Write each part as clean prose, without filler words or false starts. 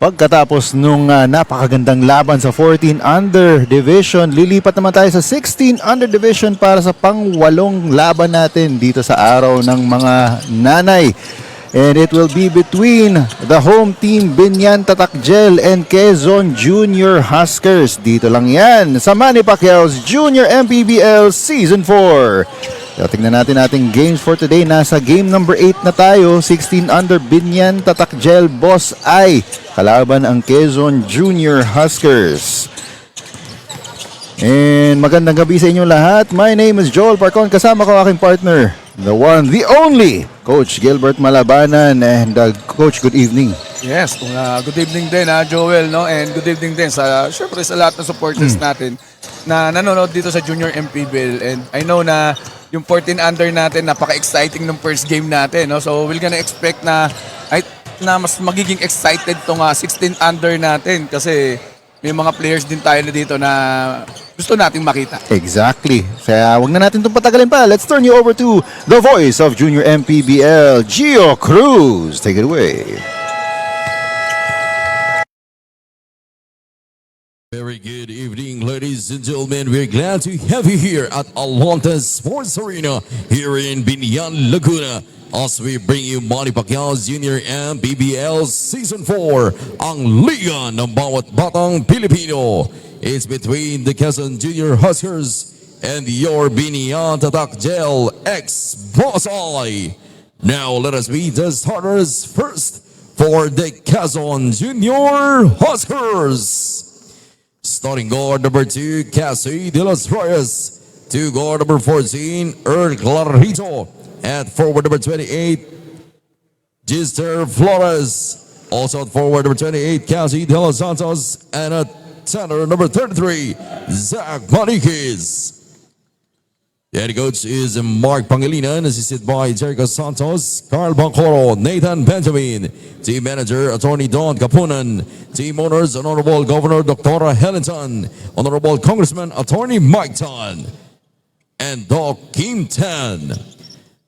Pagkatapos nung napakagandang laban sa 14 under division, lilipat naman tayo sa 16 under division para sa pang-walong laban natin dito sa araw ng mga nanay. And it will be between the home team Binyan Tatakjel and Quezon Junior Huskers. Dito lang yan sa Manny Pacquiao's Junior MPBL Season 4. So, tingnan natin ating games for today. Nasa game number 8 na tayo. 16 under Binyan Tatakjel Boss I. Kalaban ang Quezon Junior Huskers. And magandang gabi sa inyo lahat. My name is Joel Parcon. Kasama ko aking partner, the one, the only, Coach Gilbert Malabanan. And Coach, good evening. Yes, good evening din Joel, no? And good evening din syempre sa lahat ng supporters natin na nanonood dito sa Junior MPBL. And I know na yung 14 under natin, napaka-exciting ng first game natin, no? So we're gonna expect na mas magiging excited tong 16 under natin kasi may mga players din tayo na dito na gusto nating makita. Exactly. Kaya wag na natin itong patagalin pa. Let's turn you over to the voice of Junior MPBL, Gio Cruz. Take it away. Very good evening, ladies and gentlemen. We're glad to have you here at Alonta Sports Arena here in Binyan, Laguna. As we bring you Manny Pacquiao's Junior MPBL Season 4, ang liga ng bawat batang Pilipino. It's between the Quezon Junior Huskers and your Binyan Tatakjel ex-Boss-I. Now let us meet the starters first for the Quezon Junior Huskers. Starting guard number 2, Cassie De Los Reyes. To guard number 14, Earl Clarito. At forward number 28, Gister Flores. Also at forward number 28, Cassie De Los Santos. And at center number 33, Zach Maniquez. The head coach is Mark Pangilinan, assisted by Jericho Santos, Carl Bancoro, Nathan Benjamin. Team manager, Attorney Don Capunan. Team owners, Honorable Governor Dr. Helenton. Honorable Congressman, Attorney Mike Tan. And Doc Kim Tan.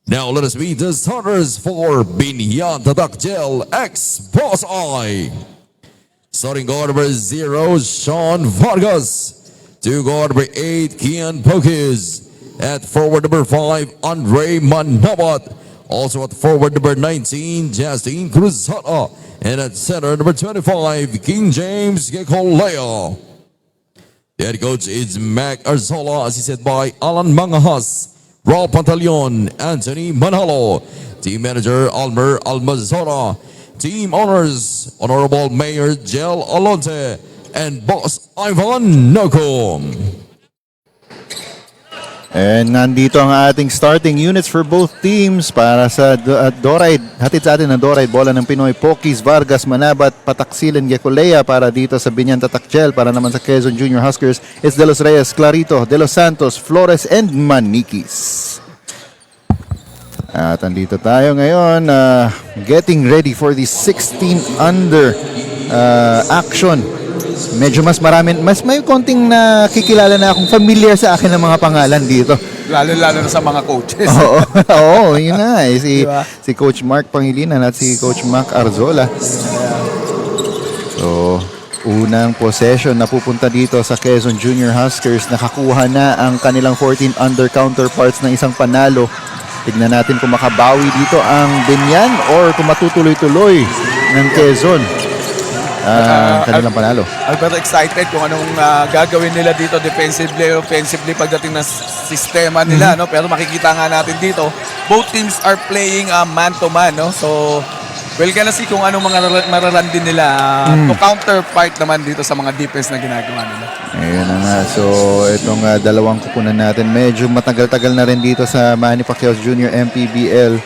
Now let us meet the starters for Binyan Tatakjel ex-Boss-I. Starting guard number 0, Sean Vargas. To guard number 8, Kian Pokis. At forward number 5, Andre Manabat. Also at forward number 19, Justine Cruzada. And at center number 25, King James Gekolea. The head coach is Mac Arzola, assisted by Alan Mangahas, Raul Pantaleon, Anthony Manalo. Team manager, Almer Almazora. Team owners, Honorable Mayor Jel Alonte and Boss Ivan Nocom. And nandito ang ating starting units for both teams para sa Doride. Hatid sa atin ng Doride, bola ng Pinoy, Pokis, Vargas, Manabat, Pataksilan, Gekolea para dito sa Binyan Tatakjel. Para naman sa Quezon Junior Huskers, it's De Los Reyes, Clarito, De Los Santos, Flores, and Maniquis. At andito tayo ngayon, getting ready for the 16 under action. Medyo mas may konting nakikilala na akong familiar sa akin ng mga pangalan dito. Lalo na sa mga coaches. Oo, yun na eh. Si Coach Mark Pangilinan at si Coach Mac Arzola. So, Unang possession na pupunta dito sa Quezon Junior Huskers. Nakakuha na ang kanilang 14 under counterparts ng isang panalo. Tignan natin kung makabawi dito ang Binyan or kung matutuloy-tuloy ng Quezon ang kanilang panalo. Albert, excited kung anong gagawin nila dito defensively, offensively pagdating ng sistema nila, no? Pero makikita nga natin dito, both teams are playing man-to-man, no? So, well, gonna see kung anong mga mararan din nila to counterpart naman dito sa mga defense na ginagawa nila. Ayun na nga. So, itong dalawang kupunan natin, medyo matagal-tagal na rin dito sa Manny Pacquiao Jr. MPBL.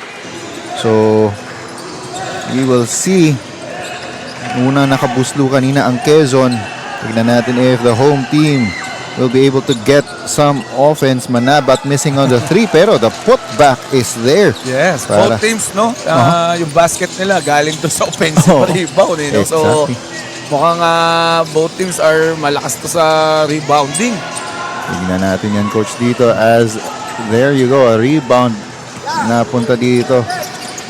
So, we will see. Unang nakabuslo kanina ang Quezon. Tignan natin if the home team will be able to get some offense. Manabat missing on the 3, pero the putback is there. Yes, Para- both teams, no? Yung basket nila galing to sa offensive Oh, rebound, no? So, exactly. mukhang both teams are malakas to sa rebounding. Tignan natin yan, coach, dito as there you go, a rebound na punta dito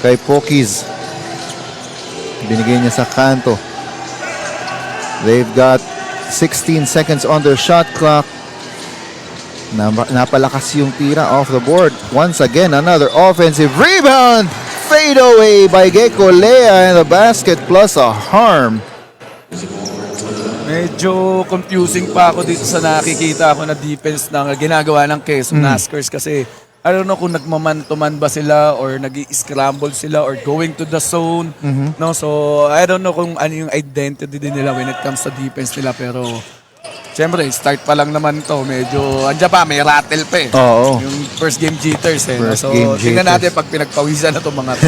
kay Pokies. Binigay niya sa kanto. They've got 16 seconds on their shot clock. Napalakas yung tira off the board. Once again, another offensive rebound. Fade away by Gecko Lea in the basket plus a harm. Medyo confusing pa ako dito sa nakikita ko na defense na ginagawa ng Quezon Huskers kasi I don't know kung nagmaman-to-man ba sila or nag-i-scramble sila or going to the zone. No, so I don't know kung ano yung identity din nila when it comes sa defense nila, pero siyempre start pa lang naman to, medyo andyan pa, may rattle pa eh. Oo. Yung first game jitters eh. First So game tingnan jitters. natin pag pinagpawisan na to mga to.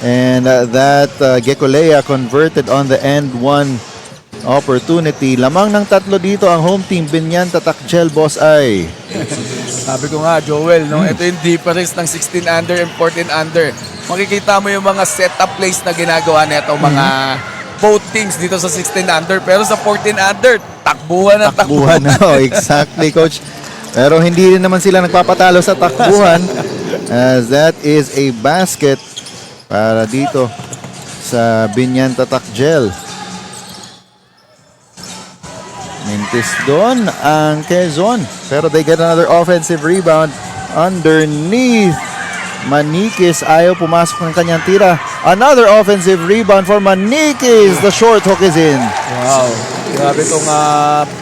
And that Gecko Lea converted on the end one opportunity. Lamang ng tatlo dito ang home team, Binyan Tatakjel Boss Ay. Sabi ko nga, Joel, no? Ito yung difference ng 16 under and 14 under. Makikita mo yung mga setup plays na ginagawa nito mga both teams dito sa 16 under. Pero sa 14 under, takbuhan na Takbuhan na. Oh, exactly, coach. Pero hindi rin naman sila nagpapatalo sa takbuhan as that is a basket para dito sa Binyan Tatakjel. Mintis doon ang Quezon. Pero they get another offensive rebound underneath. Manikis ayaw pumasok ng kanyang tira. Another offensive rebound for Manikis. The short hook is in. Wow. Grabe itong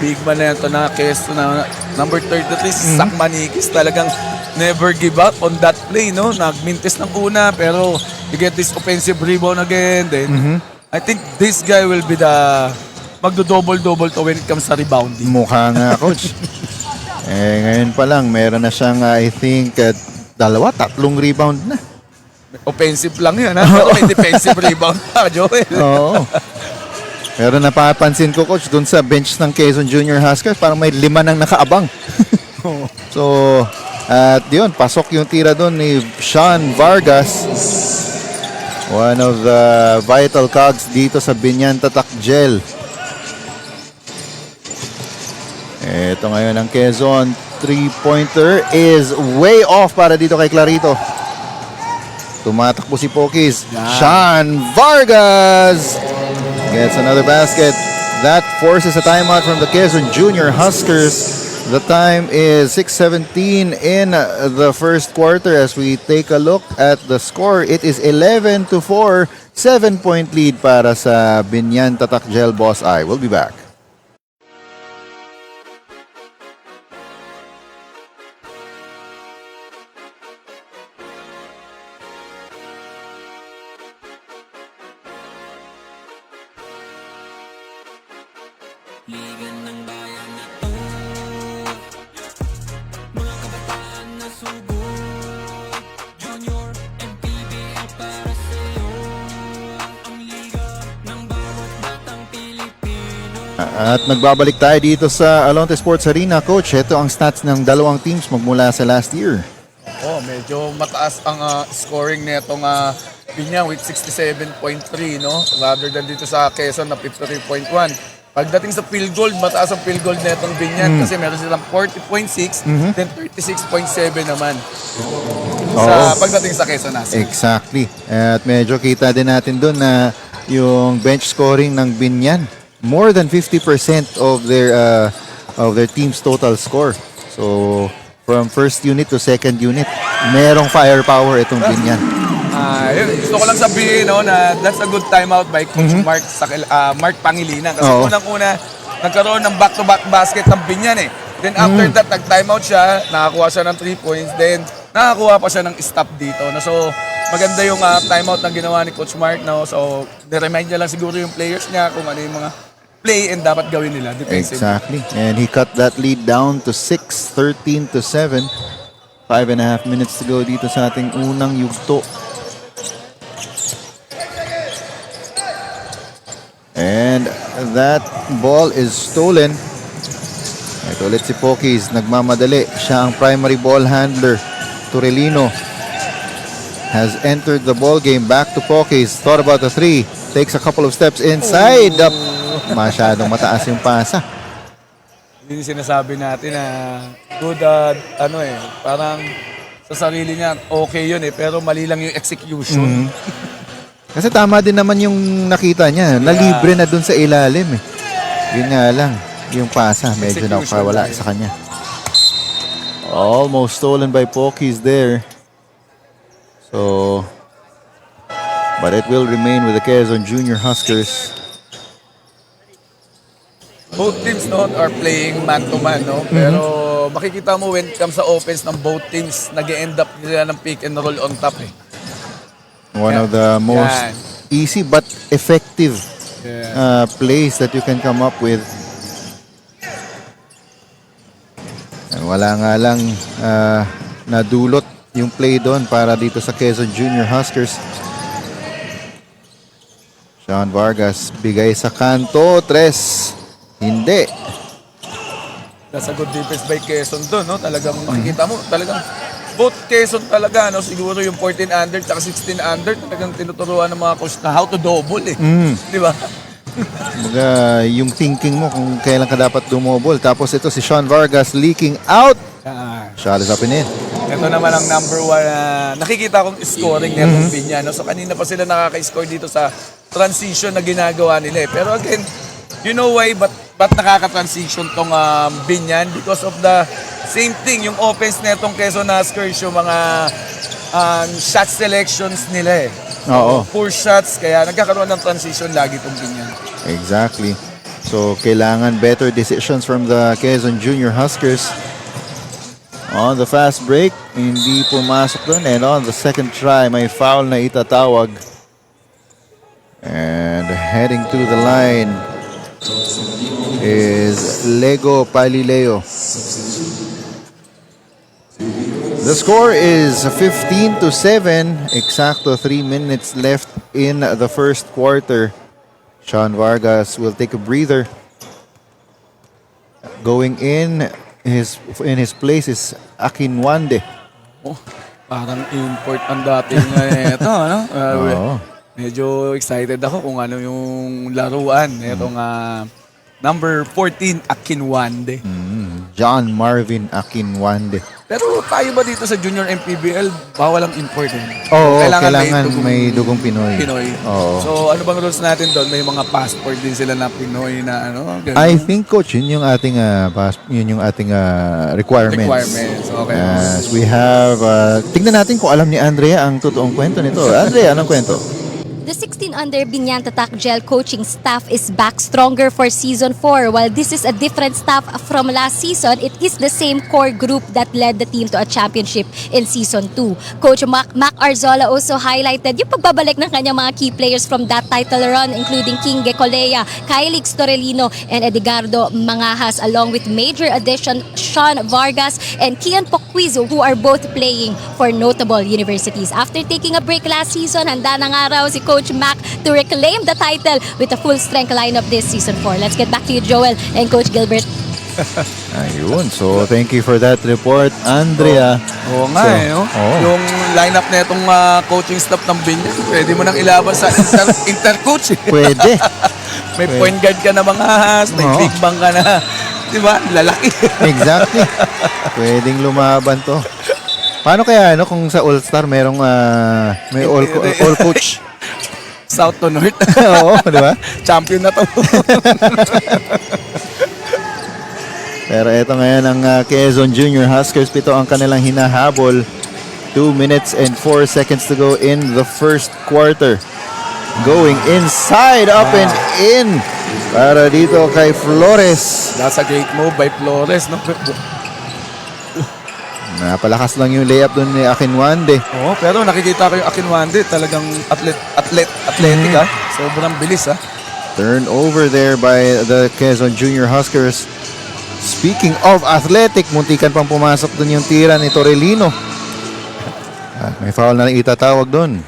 big man na ito na Quezon na number 33, si Zach Manikis. Talagang never give up on that play, no? Nagmintis ng una, pero you get this offensive rebound again. Then, I think this guy will be the magdo-double-double to when it comes sa rebounding. Mukha nga, coach. Ngayon pa lang, meron na siyang, I think, tatlong rebound na. Offensive lang yan, ha? Pero may defensive rebound pa, Joel. Oo. Pero napapansin ko, coach, dun sa bench ng Quezon Junior Huskers, parang may 5 nang nakaabang. So, at yun, pasok yung tira dun ni Sean Vargas. One of the vital cogs dito sa Binyan Tatakjel. Ito ngayon ang Quezon. 3-pointer is way off para dito kay Clarito. Tumatakbo si Pokis. Sean Vargas gets another basket. That forces a timeout from the Quezon Junior Huskers. The time is 6:17 in the first quarter. As we take a look at the score, it is 11-4. 7-point lead para sa Binyan Tatakjel Boss Ay. We'll be back. Ligan ng bayan na to, mga kabataan na subok, Junior MPBL para sa'yo, ang liga ng bawat batang Pilipino. At nagbabalik tayo dito sa Alonte Sports Arena, Coach. Ito ang stats ng dalawang teams magmula sa last year. Oh, medyo mataas ang scoring netong Binyan with 67.3, no? Rather than dito sa Quezon na 53.1. Pagdating sa field goal, mataas ang field goal netong Binyan kasi meron silang 40.6, then 36.7 naman. Sa pagdating sa Quezon Huskers. Exactly. At medyo kita din natin doon na yung bench scoring ng Binyan more than 50% of their team's total score. So from first unit to second unit, merong firepower itong Binyan. Yun, gusto ko lang sabihin no, na that's a good timeout by Coach Mark Pangilinan. Kasi Oo. unang-una, nagkaroon ng back-to-back basket ng Binyan eh. Then after that, nag-timeout siya, nakakuha siya ng 3 points, then nakakuha pa siya ng stop dito. No? So, maganda yung timeout na ginawa ni Coach Mark. No? So, niremind niya lang siguro yung players niya kung ano yung mga play and dapat gawin nila defensive. Exactly. And he cut that lead down to 6, 13 to 7. 5.5 minutes to go dito sa ating unang yugto. And that ball is stolen. Ito ulit si Pokis, nagmamadali. Siya ang primary ball handler. Torelino has entered the ball game. Back to Pokis. Thought about the 3. Takes a couple of steps inside. Up. Masyadong mataas yung pasa. Hindi sinasabi natin na good, parang sa sarili niya, okay yun eh, pero mali lang yung execution. Kasi tama din naman yung nakita niya. Nalibre na dun sa ilalim eh. Yun nga lang. Yung pasa, medyo Execution nakawala lang. sa kanya. Almost stolen by Pokis there. So, but it will remain with the Quezon Junior Huskers. Both teams no, are playing man-to-man, no? Pero makikita mo when it comes sa offense ng both teams, nag-end up nila ng pick and roll on top eh. One of the most Yan. easy but effective Yeah. plays that you can come up with. Wala nga lang nadulot yung play doon para dito sa Quezon Junior Huskers. Sean Vargas bigay sa kanto. 3. Hindi. That's a good defense by Quezon doon, no? Talagang makikita mo, talagang both Quezon talaga, no? Siguro yung 14 under at 16 under, talagang tinuturuan ng mga coach na how to double eh. Di ba? Kumbaga, yung thinking mo kung kailan ka dapat dumobol. Tapos ito si Sean Vargas leaking out. Shot is up and in. Ito naman ang number 1 nakikita kong scoring ng Binyan. No? So kanina pa sila nakaka-score dito sa transition na ginagawa nila eh. Pero again, you know why ba't nakaka-transition tong Binyan? Because of the same thing, yung offense na itong Quezon Huskers, yung mga shot selections nila eh. Oo. Poor shots, kaya nagkakaroon ng transition lagi itong Binyan. Exactly. So, kailangan better decisions from the Quezon Junior Huskers. On the fast break, hindi pumasok doon. And on the second try, may foul na itatawag. And heading to the line is Lego Palileo. The score is 15 to 7. Exacto 3 minutes left in the first quarter. Sean Vargas will take a breather. Going in his place is Akinwande. Oh, parang import ang dating ito, ano? Oo. Medyo excited ako kung ano yung laruan. Itong number 14, Akinwande. John Marvin Akinwande. Pero tayo ba dito sa Junior MPBL, bawal ang import eh? Oo, kailangan may dugong Pinoy. Oo. So ano bang rules natin doon? May mga passport din sila na Pinoy na ano? Ganun. I think coach, yun yung ating requirements. Okay. Yes, we have tingnan natin kung alam ni Andrea ang totoong kwento nito. Andrea, anong kwento? The 16 under Binyan Tatak Gel coaching staff is back stronger for season 4. While this is a different staff from last season, it is the same core group that led the team to a championship in season 2. Coach Mac Arzola also highlighted yung pagbabalik ng kanyang mga key players from that title run, including King Gecolea, Kylix Torelino, and Edgardo Mangahas, along with major addition Sean Vargas and Kian Pokwizo, who are both playing for notable universities. After taking a break last season, handa na nga raw si Coach Mac to reclaim the title with a full-strength lineup this season 4. Let's get back to you, Joel and Coach Gilbert. Ayun. So, thank you for that report, Andrea. Oo nga eh, no? oo. Yung lineup na itong coaching staff ng Binyan, pwede mo nang ilaban sa intercoach eh. Pwede. May point guard ka na mga has, may Oo. big bang ka na. Di ba? Lalaki. Exactly. Pwedeng lumaban to. Paano kaya kung sa All-Star merong may all coach? South to North. Oo, di ba? Champion na to. Pero ito ngayon ang Quezon Junior Huskers. Pito ang kanilang hinahabol. 2 minutes and 4 seconds to go in the first quarter. Going inside, up and in. Para dito kay Flores. That's a great move by Flores. No? Napalakas lang yung layup doon ni Akinwande. Oh, pero nakikita ko yung Akinwande. Talagang athletic ha. Sobrang bilis ha. Turnover there by the Quezon Junior Huskers. Speaking of athletic, muntikan pang pumasok doon yung tira ni Torelino. May foul na itatawag doon.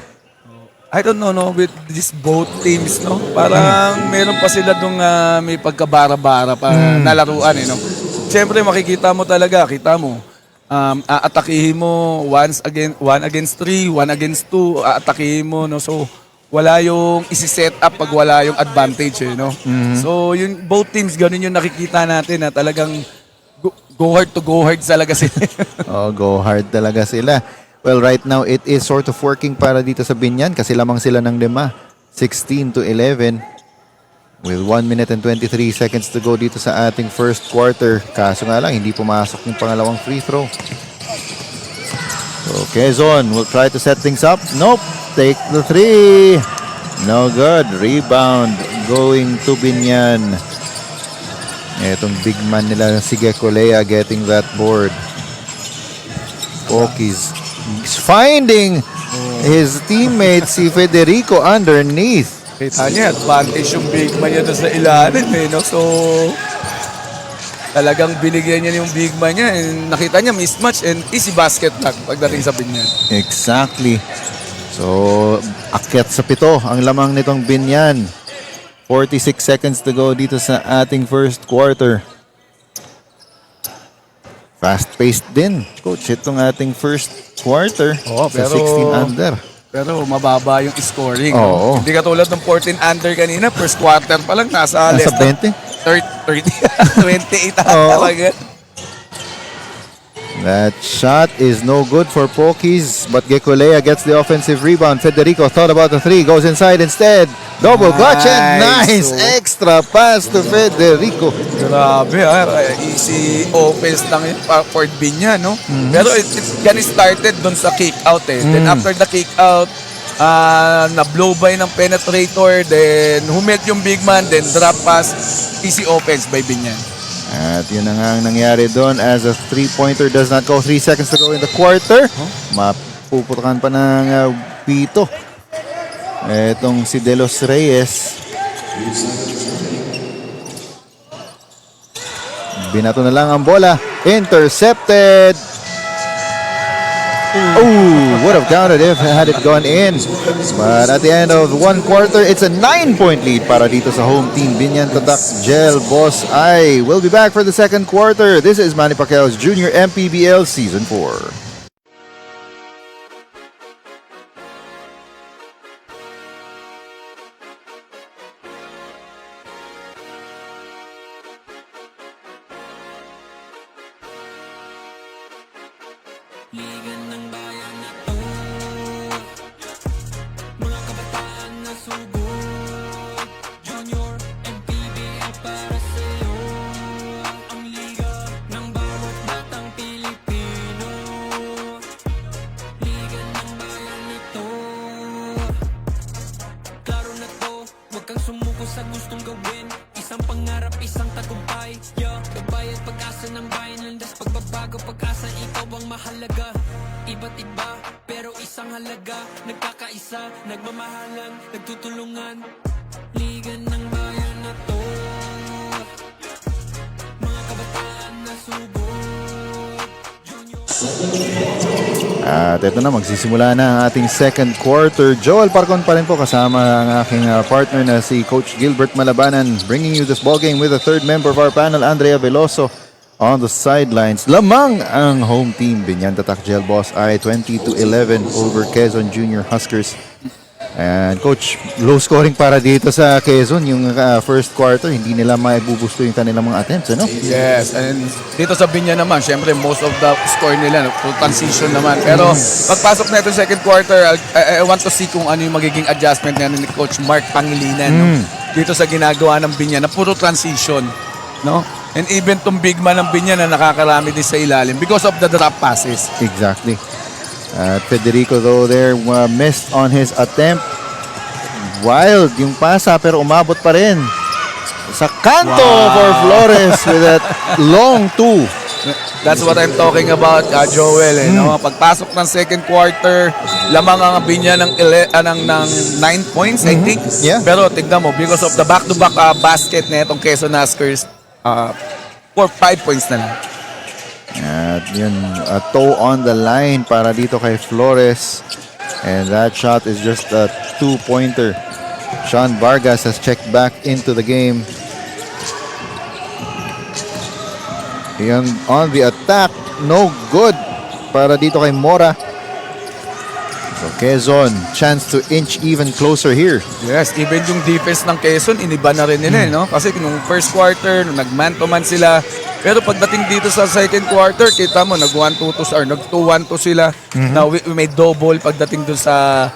I don't know, no, with these both teams, no? Parang meron pa sila dong may pagkabara-bara pa nalaruan, eh, no? Siyempre, makikita mo talaga, kita mo. Aatakihin mo one against 3, 1 against 2, aatakihin mo, no? So, wala yung isi-set up pag wala yung advantage, eh, no? So, yung both teams, ganun yung nakikita natin na talagang go hard to go hard talaga sila. Oh, go hard talaga sila. Well, right now, it is sort of working para dito sa Binyan kasi lamang sila ng 5. 16-11. With 1 minute and 23 seconds to go dito sa ating first quarter. Kaso nga lang, hindi pumasok yung pangalawang free throw. So, Quezon will try to set things up. Nope. Take the 3. No good. Rebound going to Binyan. Etong big man nila, si Gekolea, getting that board. Okies finding his teammate si Federico underneath. Kita niya, advantage yung big man niya doon sa ilalim, eh, no? So, talagang binigyan niya yung big man niya. And nakita niya, mismatch and easy basket lang pagdating sa Binyan. Exactly. So, akyat sa 7 ang lamang nitong Binyan. 46 seconds to go dito sa ating first quarter. Fast-paced din, coach, itong ating first quarter Oo, sa pero 16 under. Pero mababa yung scoring. Oo. No? Hindi katulad ng 14 under kanina, first quarter pa lang, nasa Nasa less than 20? 28 Oo. talaga. That shot is no good for Pokies, but Gekolea gets the offensive rebound. Federico thought about the 3, goes inside instead. Double clutch and nice Nice. extra pass to Federico. Grabe ha, easy offense lang yun for Binyan, no? Pero it yan started doon sa kick out eh. Then after the kick out, na-blow by ng penetrator, then humit yung big man, then drop pass, easy offense by Binyan. At yun na nga ang nangyari doon as a 3-pointer does not go. 3 seconds to go in the quarter. Mapuputukan pa ng pito. Etong si De Los Reyes. Binato na lang ang bola. Intercepted. Oh, would have counted if had it gone in. But at the end of 1 quarter, it's a 9-point lead para dito sa home team. Binyan Tatak Gel Boss I. We'll be back for the second quarter. This is Manny Pacquiao's Junior MPBL Season 4. Liga ng bayan na to, mga kabataan na sugod, Junior MPBL para sa'yo. Ang liga ng bawat batang Pilipino. Liga ng bayan na to, klaro na to, huwag kang sumuko sa gustong gawin. Isang pangarap, isang tagumpay, yeah. Kabayad pag-asa ng bayan, landas pagbabago, pag-asa ikaw ang mahalaga. Iba't iba, pero isang halaga. Nagkakaisa, nagmamahalan, nagtutulungan. Liga ng bayan na to, mga kabataan na subok, Junior. At ito na, magsisimula na ang ating second quarter. Joel Parcon pa rin po kasama ang aking partner na si Coach Gilbert Malabanan, bringing you this ballgame with the third member of our panel, Andrea Veloso, on the sidelines. Lamang ang home team, Binyan Tatak Gel Boss I, 20-11 over Quezon Junior Huskers. And coach, low scoring para dito sa Quezon yung first quarter, hindi nila maibubusto yung kanilang mga attempts, ano? Yes, and dito sa Binyan naman, syempre most of the score nila full transition naman. Pero pagpasok na ito second quarter, I want to see kung ano yung magiging adjustment nga ni Coach Mark Pangilinan no? Dito sa ginagawa ng Binyan na puro transition, no? And even tong big man ng Binyan na nakakarami din sa ilalim because of the drop passes. Exactly. Federico though there missed on his attempt. Wild yung pasa pero umabot pa rin. Sa kanto for Flores with that long two. That's what I'm talking about, Joel. No? Pagpasok ng second quarter, lamang ang Binyan ng 9 points, I think. Yeah. Pero tignan mo, because of the back-to-back basket na itong Quezon Huskers, 5 points na lang. At yun, a toe on the line para dito kay Flores. And that shot is just a 2-pointer. Sean Vargas has checked back into the game. Yan on the attack, no good para dito kay Mora. So Quezon, chance to inch even closer here. Yes, even yung defense ng Quezon, iniba na rin nila, no? Kasi nung first quarter, nung nag-man-to-man sila, pero pagdating dito sa second quarter, kita mo, nag-2-1-2 sila. Now, we may double pagdating dun sa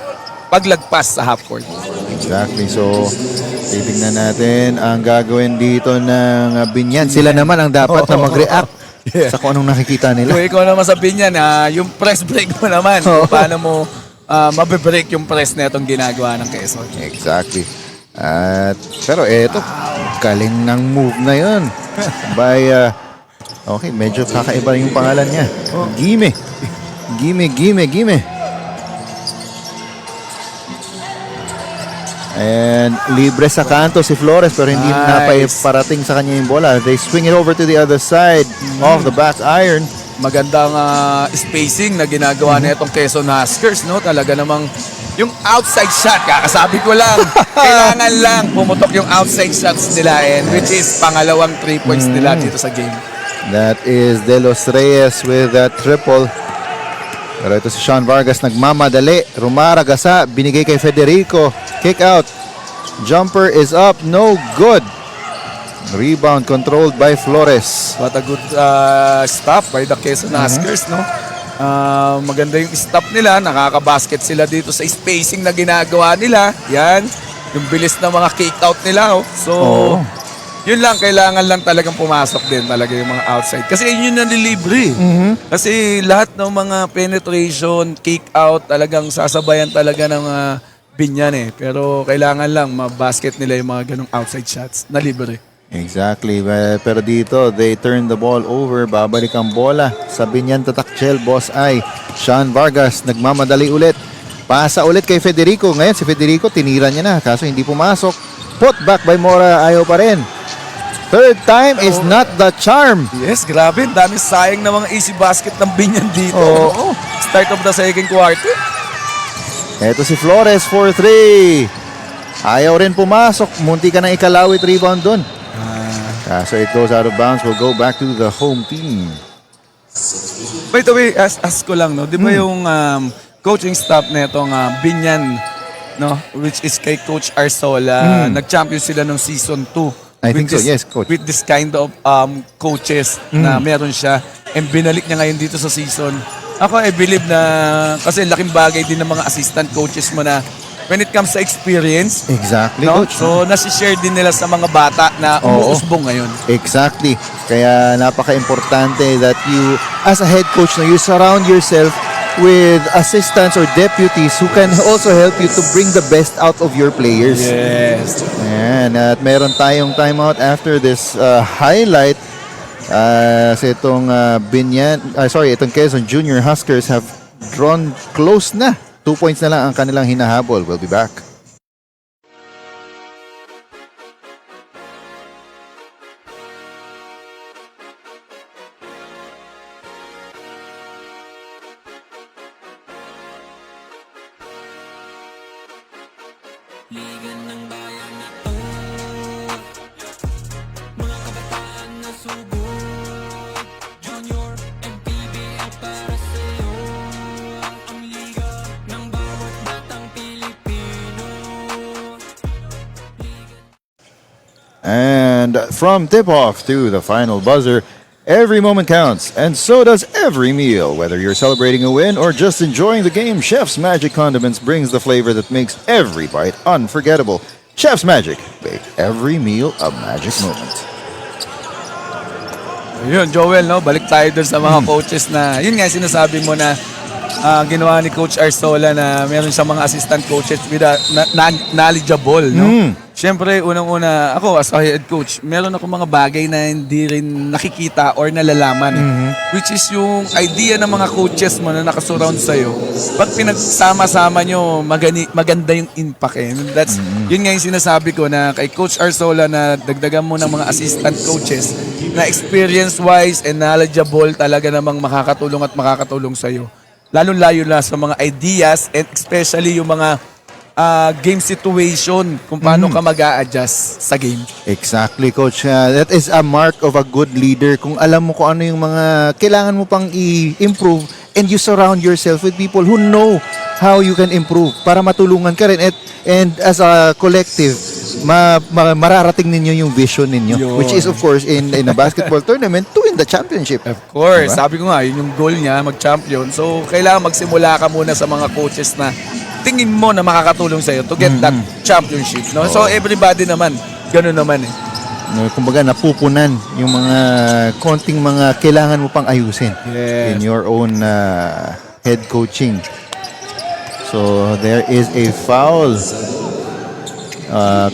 paglagpas sa half court. Exactly. So, titignan natin ang gagawin dito ng Binyan. Sila naman ang dapat na mag-react sa kung anong nakikita nila. Kung ikaw naman sabihin yan, yung press break mo naman, paano mo mabe-break yung press na itong ginagawa ng Quezon. Exactly. Pero eto, galing ng move na yun. By, okay, medyo kakaiba yung pangalan niya. Gime. Gime. And libre sa kanto si Flores pero hindi na parating sa kanya yung bola. They swing it over to the other side of the back iron. Magandang spacing na ginagawa na itong Quezon Huskers, no? Talaga namang yung outside shot, kakasabi ko lang, kailangan lang pumutok yung outside shots nila and which is pangalawang 3 points nila dito sa game. That is De Los Reyes with that triple. Pero ito si Sean Vargas nagmamadali. Rumara gasa, binigay kay Federico. Kick out. Jumper is up, no good. Rebound controlled by Flores. What a good stop by the Quezon Huskers, no? Maganda yung stop nila, nakaka-basket sila dito sa spacing na ginagawa nila. Yan, yung bilis ng mga kick out nila. Oh. So, yun lang, kailangan lang talagang pumasok din talaga yung mga outside. Kasi yun yung nalilibre. Kasi lahat ng mga penetration, kick out, talagang sasabayan talaga ng Binyan eh. Pero kailangan lang mabasket nila yung mga ganong outside shots na libre. Exactly. Pero dito, they turn the ball over. Babalik ang bola sa Binyan Tatakchel. Boss ay Sean Vargas nagmamadali ulit. Pasa ulit kay Federico. Ngayon si Federico tinira niya na kaso hindi pumasok. Put back by Mora, ayaw pa rin. Third time is not the charm. Yes, grabe. Dami sayang na mga easy basket ng Binyan dito. Start of the second quarter. Eto si Flores for 3. Ayaw rin pumasok. Munti ka ng ikalawit rebound dun. So it goes out of bounds. We'll go back to the home team. By the way, ask ko lang, no? Di ba yung coaching staff na itong Binyan, no? Which is kay Coach Arsola, nag-champion sila ng season 2. I think so, yes, coach. With this kind of coaches na meron siya and binalik niya ngayon dito sa season. Ako, I believe na kasi laking bagay din ng mga assistant coaches mo na when it comes to experience. Exactly, No? coach. So, nasi-share din nila sa mga bata na umuusbong ngayon. Exactly. Kaya napaka-importante that you, as a head coach, you surround yourself with assistants or deputies who can also help you to bring the best out of your players. Yes. Ayan, at meron tayong timeout after this highlight. Sa itong itong Quezon Junior Huskers have drawn close na. 2 points na lang ang kanilang hinahabol. We'll be back. Ligan ng bayan na to, mga kabataan na sugod, Junior MPBL para sa'yo. Ang liga ng bawat batang Pilipino. And from tip-off to the final buzzer, every moment counts, and so does every meal. Whether you're celebrating a win or just enjoying the game, Chef's Magic Condiments brings the flavor that makes every bite unforgettable. Chef's Magic, make every meal a magic moment. Yun, Joel, no? Balik tayo dun sa mga coaches na, yun nga, sinasabi mo na ginawa ni Coach Arzola na meron siyang mga assistant coaches with knowledgeable, no? Siyempre, unang-una, ako as a head coach, meron ako mga bagay na hindi rin nakikita or nalalaman. Which is yung idea ng mga coaches mo na nakasurround sa'yo. Pag pinagsama-sama nyo, maganda yung impact eh. That's, yun nga yung sinasabi ko na kay Coach Arzola na dagdagan mo ng mga assistant coaches na experience-wise and knowledgeable talaga namang makakatulong sa'yo. Lalong-layo na sa mga ideas and especially yung mga game situation kung paano ka mag-a-adjust sa game. Exactly, Coach. That is a mark of a good leader. Kung alam mo kung ano yung mga kailangan mo pang i-improve and you surround yourself with people who know how you can improve para matulungan ka rin. And as a collective, mararating ninyo yung vision ninyo. Yun. Which is, of course, in a basketball tournament to win the championship. Of course. Diba? Sabi ko nga, yun yung goal niya, mag-champion. So, kailangan magsimula ka muna sa mga coaches na tingin mo na makakatulong sa'yo to get that championship. No? So, everybody naman, gano'n naman eh. No, kumbaga napupunan yung mga konting mga kailangan mo pang ayusin in your own head coaching. So there is a foul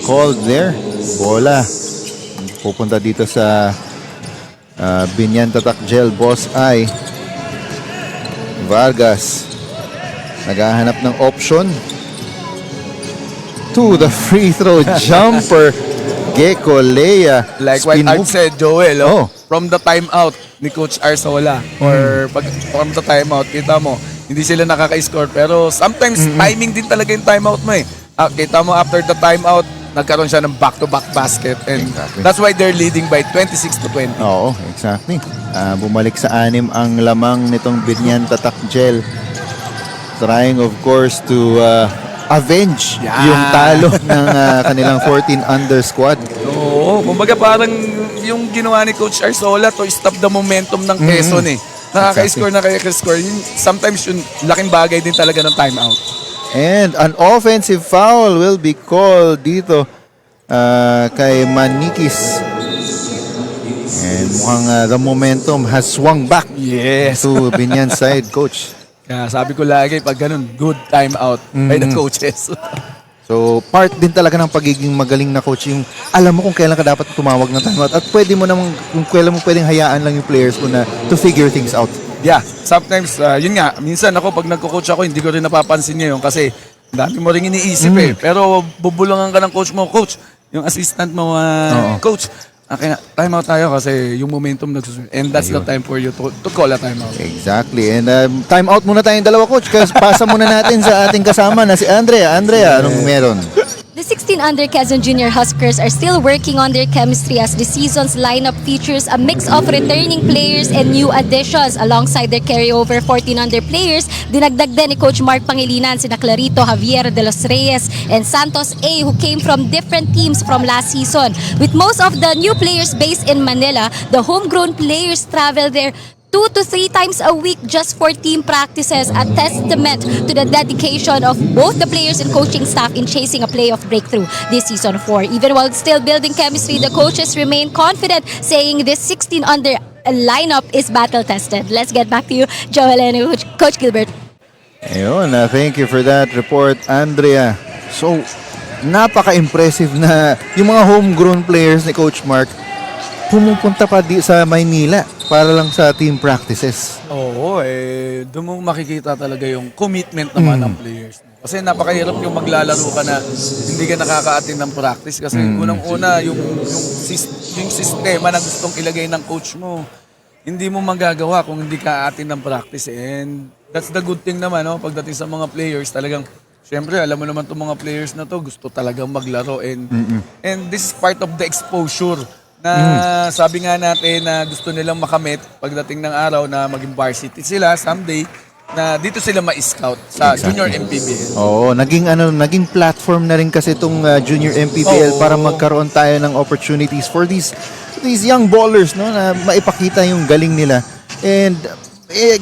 called there. Bola pupunta dito sa Binyan Tatak Gel Boss Ay. Vargas naghahanap ng option to the free throw jumper. Gecko Lea. Like what Art said, Joel, from the timeout ni Coach Arzola or from the timeout, kita mo, hindi sila nakaka-score pero sometimes timing din talaga yung timeout mo eh. Kita mo after the timeout, nagkaroon siya ng back-to-back basket and that's why they're leading by 26-20. Oo, exactly. Bumalik sa 6 ang lamang nitong Binyan Tatak Gel. Trying of course to avenge yung talo ng kanilang 14 under squad. Oo, kumbaga parang yung ginawa ni Coach Arzola to stop the momentum ng Quezon eh. Nakaka-score. Sometimes yung laking bagay din talaga ng timeout. And an offensive foul will be called dito kay Manikis. And mukhang the momentum has swung back to Binyan side, Coach. Kaya sabi ko lagi, pag ganun, good timeout by the coaches. So, part din talaga ng pagiging magaling na coach yung alam mo kung kailan ka dapat tumawag ng timeout at pwede mo namang, kung kailan mo pwedeng hayaan lang yung players mo na to figure things out. Yeah, sometimes, yun nga, minsan ako pag nagko-coach ako, hindi ko rin napapansin ngayon kasi dami mo rin iniisip eh. Pero bubulungan ka ng coach mo, coach, yung assistant mo, coach, okay, timeout tayo kasi yung momentum nagsusunod. And that's the time for you to call a timeout. Exactly. And timeout muna tayong dalawa, coach, kasi pasa muna natin sa ating kasama na si Andrea. Andrea, anong meron? The 16 under Quezon Junior Huskers are still working on their chemistry as the season's lineup features a mix of returning players and new additions. Alongside their carryover 14 under players, dinagdag din ni Coach Mark Pangilinan sina Clarito Javier de los Reyes and Santos A who came from different teams from last season. With most of the new players based in Manila, the homegrown players travel there 2 to 3 times a week just for team practices, a testament to the dedication of both the players and coaching staff in chasing a playoff breakthrough this season 4. Even while still building chemistry, the coaches remain confident, saying this 16 under lineup is battle-tested. Let's get back to you, Joel and Coach Gilbert. Ayun, thank you for that report, Andrea. So, napaka-impressive na yung mga homegrown players ni Coach Mark pumupunta pa sa Maynila para lang sa team practices. Oo, doon mo makikita talaga yung commitment naman ng players. Kasi napakahirap yung maglalaro ka na hindi ka nakaka-attend ng practice kasi unang-una yung sistema na gustong ilagay ng coach mo, hindi mo magagawa kung hindi ka attend ng practice. And that's the good thing naman, no? Pagdating sa mga players, talagang syempre, alam mo naman itong mga players na to, gusto talagang maglaro. And this is part of the exposure na sabi nga natin na gusto nilang makamit pagdating ng araw na maging varsity sila someday. na dito sila ma-scout sa Junior MPBL. Oo, naging platform na rin kasi itong Junior MPBL Oo. para magkaroon tayo ng opportunities for these young ballers, no, na maipakita yung galing nila and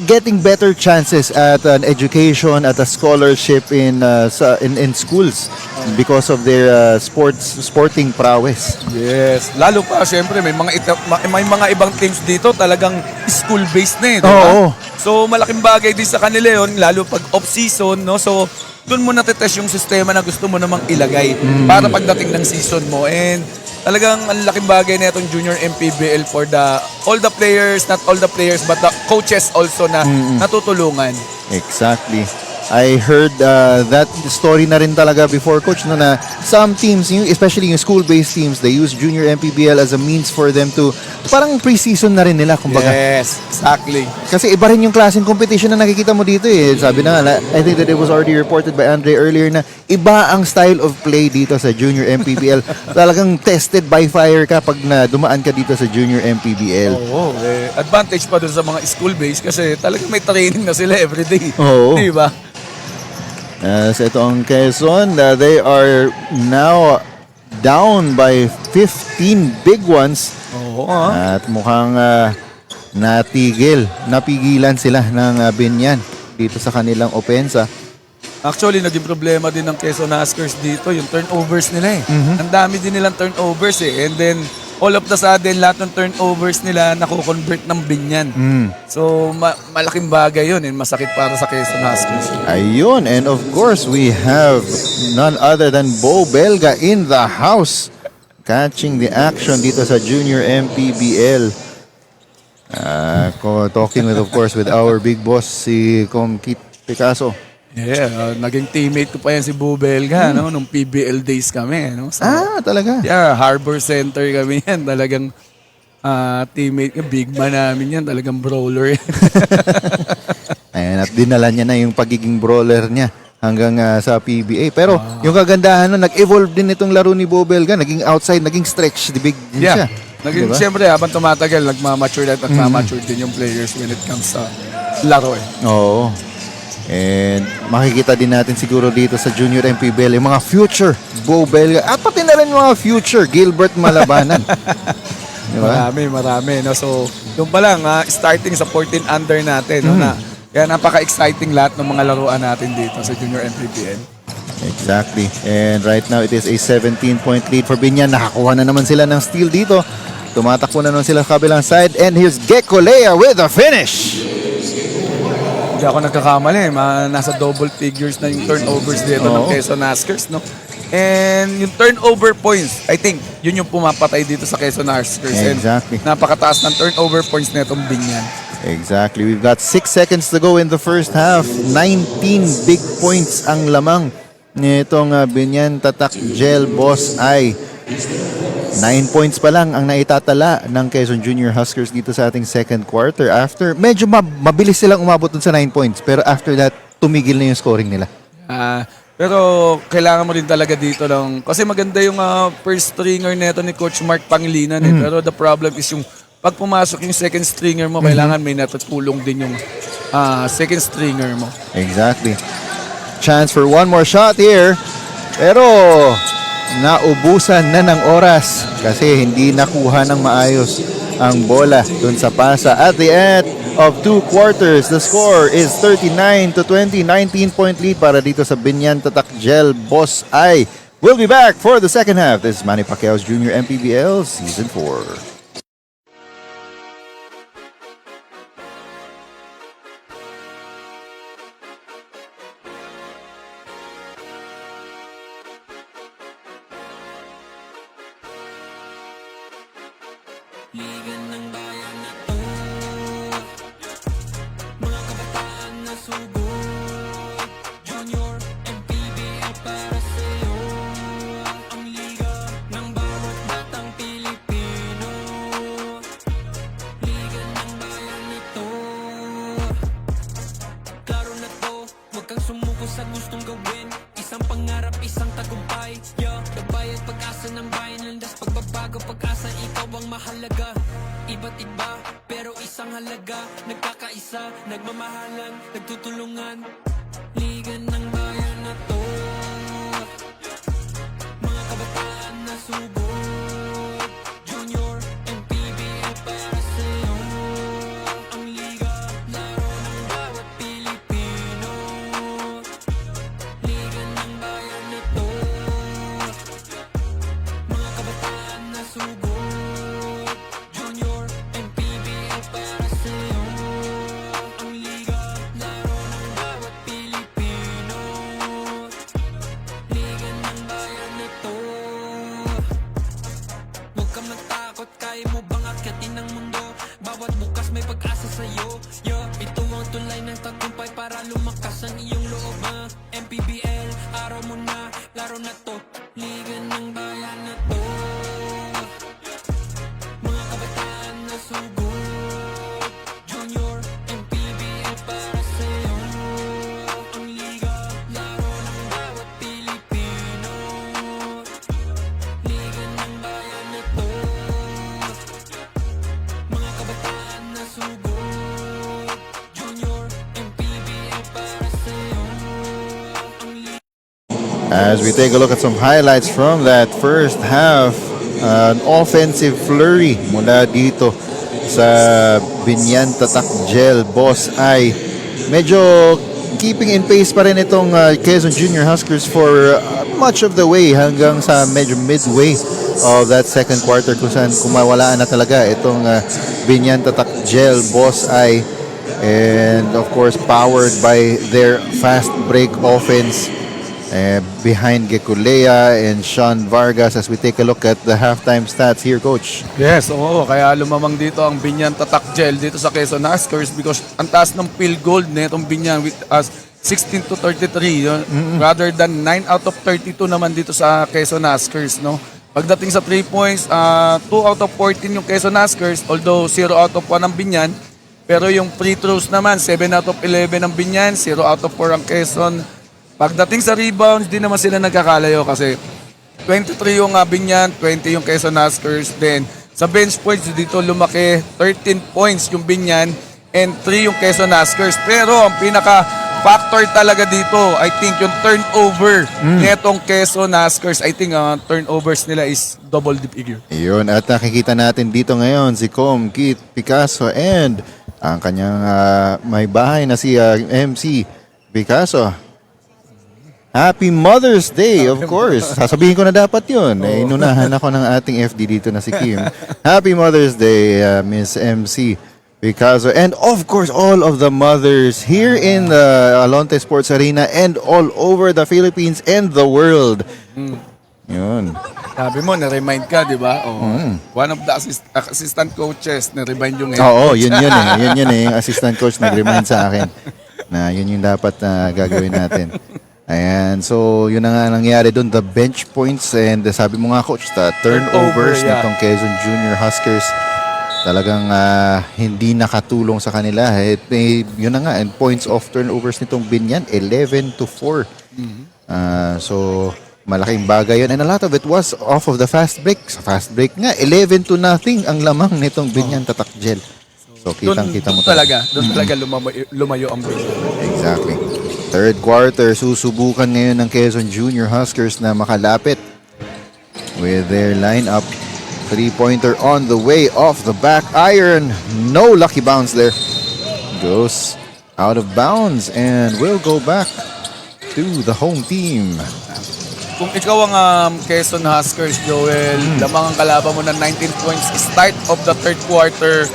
getting better chances at an education, at a scholarship in schools because of their sporting prowess. Yes, lalo pa syempre may mga ibang teams dito talagang school-based na eh, di ba? Oo. So malaking bagay din sa kanila yun, lalo pag off-season, no? So doon mo natetest yung sistema na gusto mo namang ilagay para pagdating ng season mo. And talagang ang laking bagay na itong Junior MPBL for all the players, not all the players, but the coaches also na natutulungan. Exactly. I heard that story na rin talaga before, Coach, no, na some teams, especially yung school-based teams, they use Junior MPBL as a means for them to, parang pre-season na rin nila, kumbaga. Yes, exactly. Kasi iba rin yung klaseng competition na nakikita mo dito eh. Sabi na nga, I think that it was already reported by Andre earlier na iba ang style of play dito sa Junior MPBL. Talagang tested by fire ka pag na dumaan ka dito sa Junior MPBL. Oo, advantage pa dun sa mga school-based kasi talagang may training na sila everyday. Oo. Di ba? Sa ito ang Quezon, they are now down by 15 big ones. Oo. At mukhang napigilan sila ng Binyan dito sa kanilang opensa. Actually, naging problema din ng Quezon Huskers dito, yung turnovers nila eh. Ang dami din nilang turnovers eh. And then, all of the sudden, lahat ng turnovers nila nakukonvert ng Binyan. So, malaking bagay yun. Masakit para sa Quezon Huskers. Ayun, and of course, we have none other than Bo Belga in the house catching the action dito sa Junior MPBL. Talking with, of course, with our big boss, si Kong Kit Picasso. Yeah, naging teammate ko pa yan si Bubelga, no? Nung PBL days kami, no? So, Talaga? yeah, Harbor Center kami yan. Talagang teammate, big man namin yan. Talagang brawler. Ayan, at dinala niya na yung pagiging brawler niya hanggang sa PBA. Pero yung kagandahan nun, nag-evolve din itong laro ni Bo Belga. Naging outside, naging stretch, big din siya. Naging, Diba? siyempre, habang tumatagal, nagmamature at nagmamature din yung players when it comes sa laro eh. Oo. And makikita din natin siguro dito sa Junior MPBL yung mga future Bo Belga at pati na rin yung mga future Gilbert Malabanan. Diba? Marami. No? So, yung pa lang, starting sa 14 under natin. No? Kaya napaka-exciting lahat ng mga laruan natin dito sa Junior MPBL. Exactly. And right now, it is a 17-point lead for Binyan. Nakakuha na naman sila ng steal dito. Tumatakbo na naman sila sa kabilang side. And here's Gecko Lea with a finish. Hindi ako nagkakamali. Nasa double figures na yung turnovers dito ng Quezon Huskers. No? And yung turnover points, I think, yun yung pumapatay dito sa Quezon Huskers. Exactly. And napakataas ng turnover points na itong Binyan. Exactly. We've got 6 seconds to go in the first half. 19 big points ang lamang nitong Binyan Tatak Gel Boss ay 9 points pa lang ang naitatala ng Quezon Junior Huskers dito sa ating second quarter. After, medyo mabilis silang umabot dun sa 9 points. Pero after that, tumigil na yung scoring nila. Pero kailangan mo rin talaga dito lang. Kasi maganda yung first stringer neto ni Coach Mark Pangilinan. Pero the problem is yung pag pumasok yung second stringer mo, kailangan may natutulong din yung second stringer mo. Exactly. Chance for one more shot here. Pero naubusan na ng oras kasi hindi nakuha ng maayos ang bola dun sa pasa. At the end of 2 quarters, the score is 39-20, 19-point lead para dito sa Binyan Tatak Gel Boss I. We'll be back for the second half. This is Manny Pacquiao's Junior MPBL Season 4. Liga ng bayan na to, mga kabataan na sugod, Junior MPBL para sa'yo. Ang liga ng bawat batang Pilipino, liga ng bayan na to. Klaro na to, huwag kang sumuko sa gustong gawin. Isang pangarap, isang tagumpay, yeah. Gabay at pag-asa ng bayan, landas pagbabago, pag-asa ikaw ang mahalaga. Iba't iba, pero isa isang halaga, nagkakaisa, nagmamahalan, nagtutulungan. Liga ng bayan na to, mga kabataan na subok. Junior and PBL para sa'yo. Ang liga, laro ng bawat Pilipino. Liga ng bayan na to, mga kabataan na subok. Junior and PBL para sa'yo. Ang liga, laro ng bawat Pilipino. Liga ng bayan na to. Huwag kang matakot, kaya mo bang akyatin ang mundo? Bawat bukas may pag-asa sa'yo. Ito ang tulay ng tagumpay para lumakas ang iyong loob. MPBL, araw mo na, laro na to. Liga ng bayan na to, mga kabataan na sugod. Junior and PBL para sa'yo. Ang liga, laro ng bawat Pilipino. Liga ng bayan na to, mga kabataan na sugod. Junior and PBL para sa'yo. Ang liga. As we take a look at some highlights from that first half, an offensive flurry mula dito sa Binyan Tatak Gel. Boss ay medyo keeping in pace pa rin itong Quezon Junior Huskers for much of the way hanggang sa medyo midway of that second quarter kung saan kumawalaan na talaga itong Binyan Tatak Gel. Boss ay, and of course powered by their fast break offense behind Gekulea and Sean Vargas. As we take a look at the halftime stats here, Coach. Yes, oo. Kaya lumamang dito ang Binyan Tatak Gel dito sa Quezon Huskers because ang taas ng field goal nitong Binyan with us 16 to 33 yun, rather than 9 out of 32 naman dito sa Quezon Huskers, no? Pagdating sa 3 points, 2 out of 14 yung Quezon Huskers, although 0 out of 1 ang Binyan. Pero yung free throws naman, 7 out of 11 ang Binyan, 0 out of 4 ang Quezon. Pagdating sa rebounds, di naman sila nagkakalayo kasi 23 yung Binyan, 20 yung Quezon Huskers. Then sa bench points dito lumaki 13 points yung Binyan and 3 yung Quezon Huskers. Pero ang pinaka-factor talaga dito, I think yung turnover netong Quezon Huskers. I think turnovers nila is double the figure. Yun, at nakikita natin dito ngayon si Com, Keith, Picasso, and ang kanyang may bahay na si MC Picasso. Happy Mother's Day, of course. Sasabihin ko na dapat yun. Inunahan ako ng ating FD dito na si Kim. Happy Mother's Day, Miss MC Picasso. And of course, all of the mothers here in the Alonte Sports Arena and all over the Philippines and the world. Yun. Sabi mo, na-remind ka, di ba? Oh, one of the assistant coaches, na-remind yung Oo, yun eh. Yun eh. Yung assistant coach nag-remind sa akin na yun yung dapat gagawin natin. Ayan, so yun na nga nangyari doon, the bench points and sabi mo nga, Coach, the turnovers nitong Quezon Junior Huskers talagang hindi nakatulong sa kanila. Yun na nga, and points of turnovers nitong Binyan, 11 to 4. So malaking bagay yun, and a lot of it was off of the fast break. Sa fast break nga, 11 to nothing ang lamang nitong Binyan Tatak Gel. So kitang-kita mo talaga. Doon talaga lumayo ang Binyan. Exactly. Third quarter, susubukan ngayon ng Quezon Junior Huskers na makalapit with their lineup. Three-pointer on the way off the back iron. No lucky bounce there. Goes out of bounds and will go back to the home team. Kung ikaw ang Quezon Huskers, Joel, lamang ang kalaban mo ng 19 points start of the third quarter.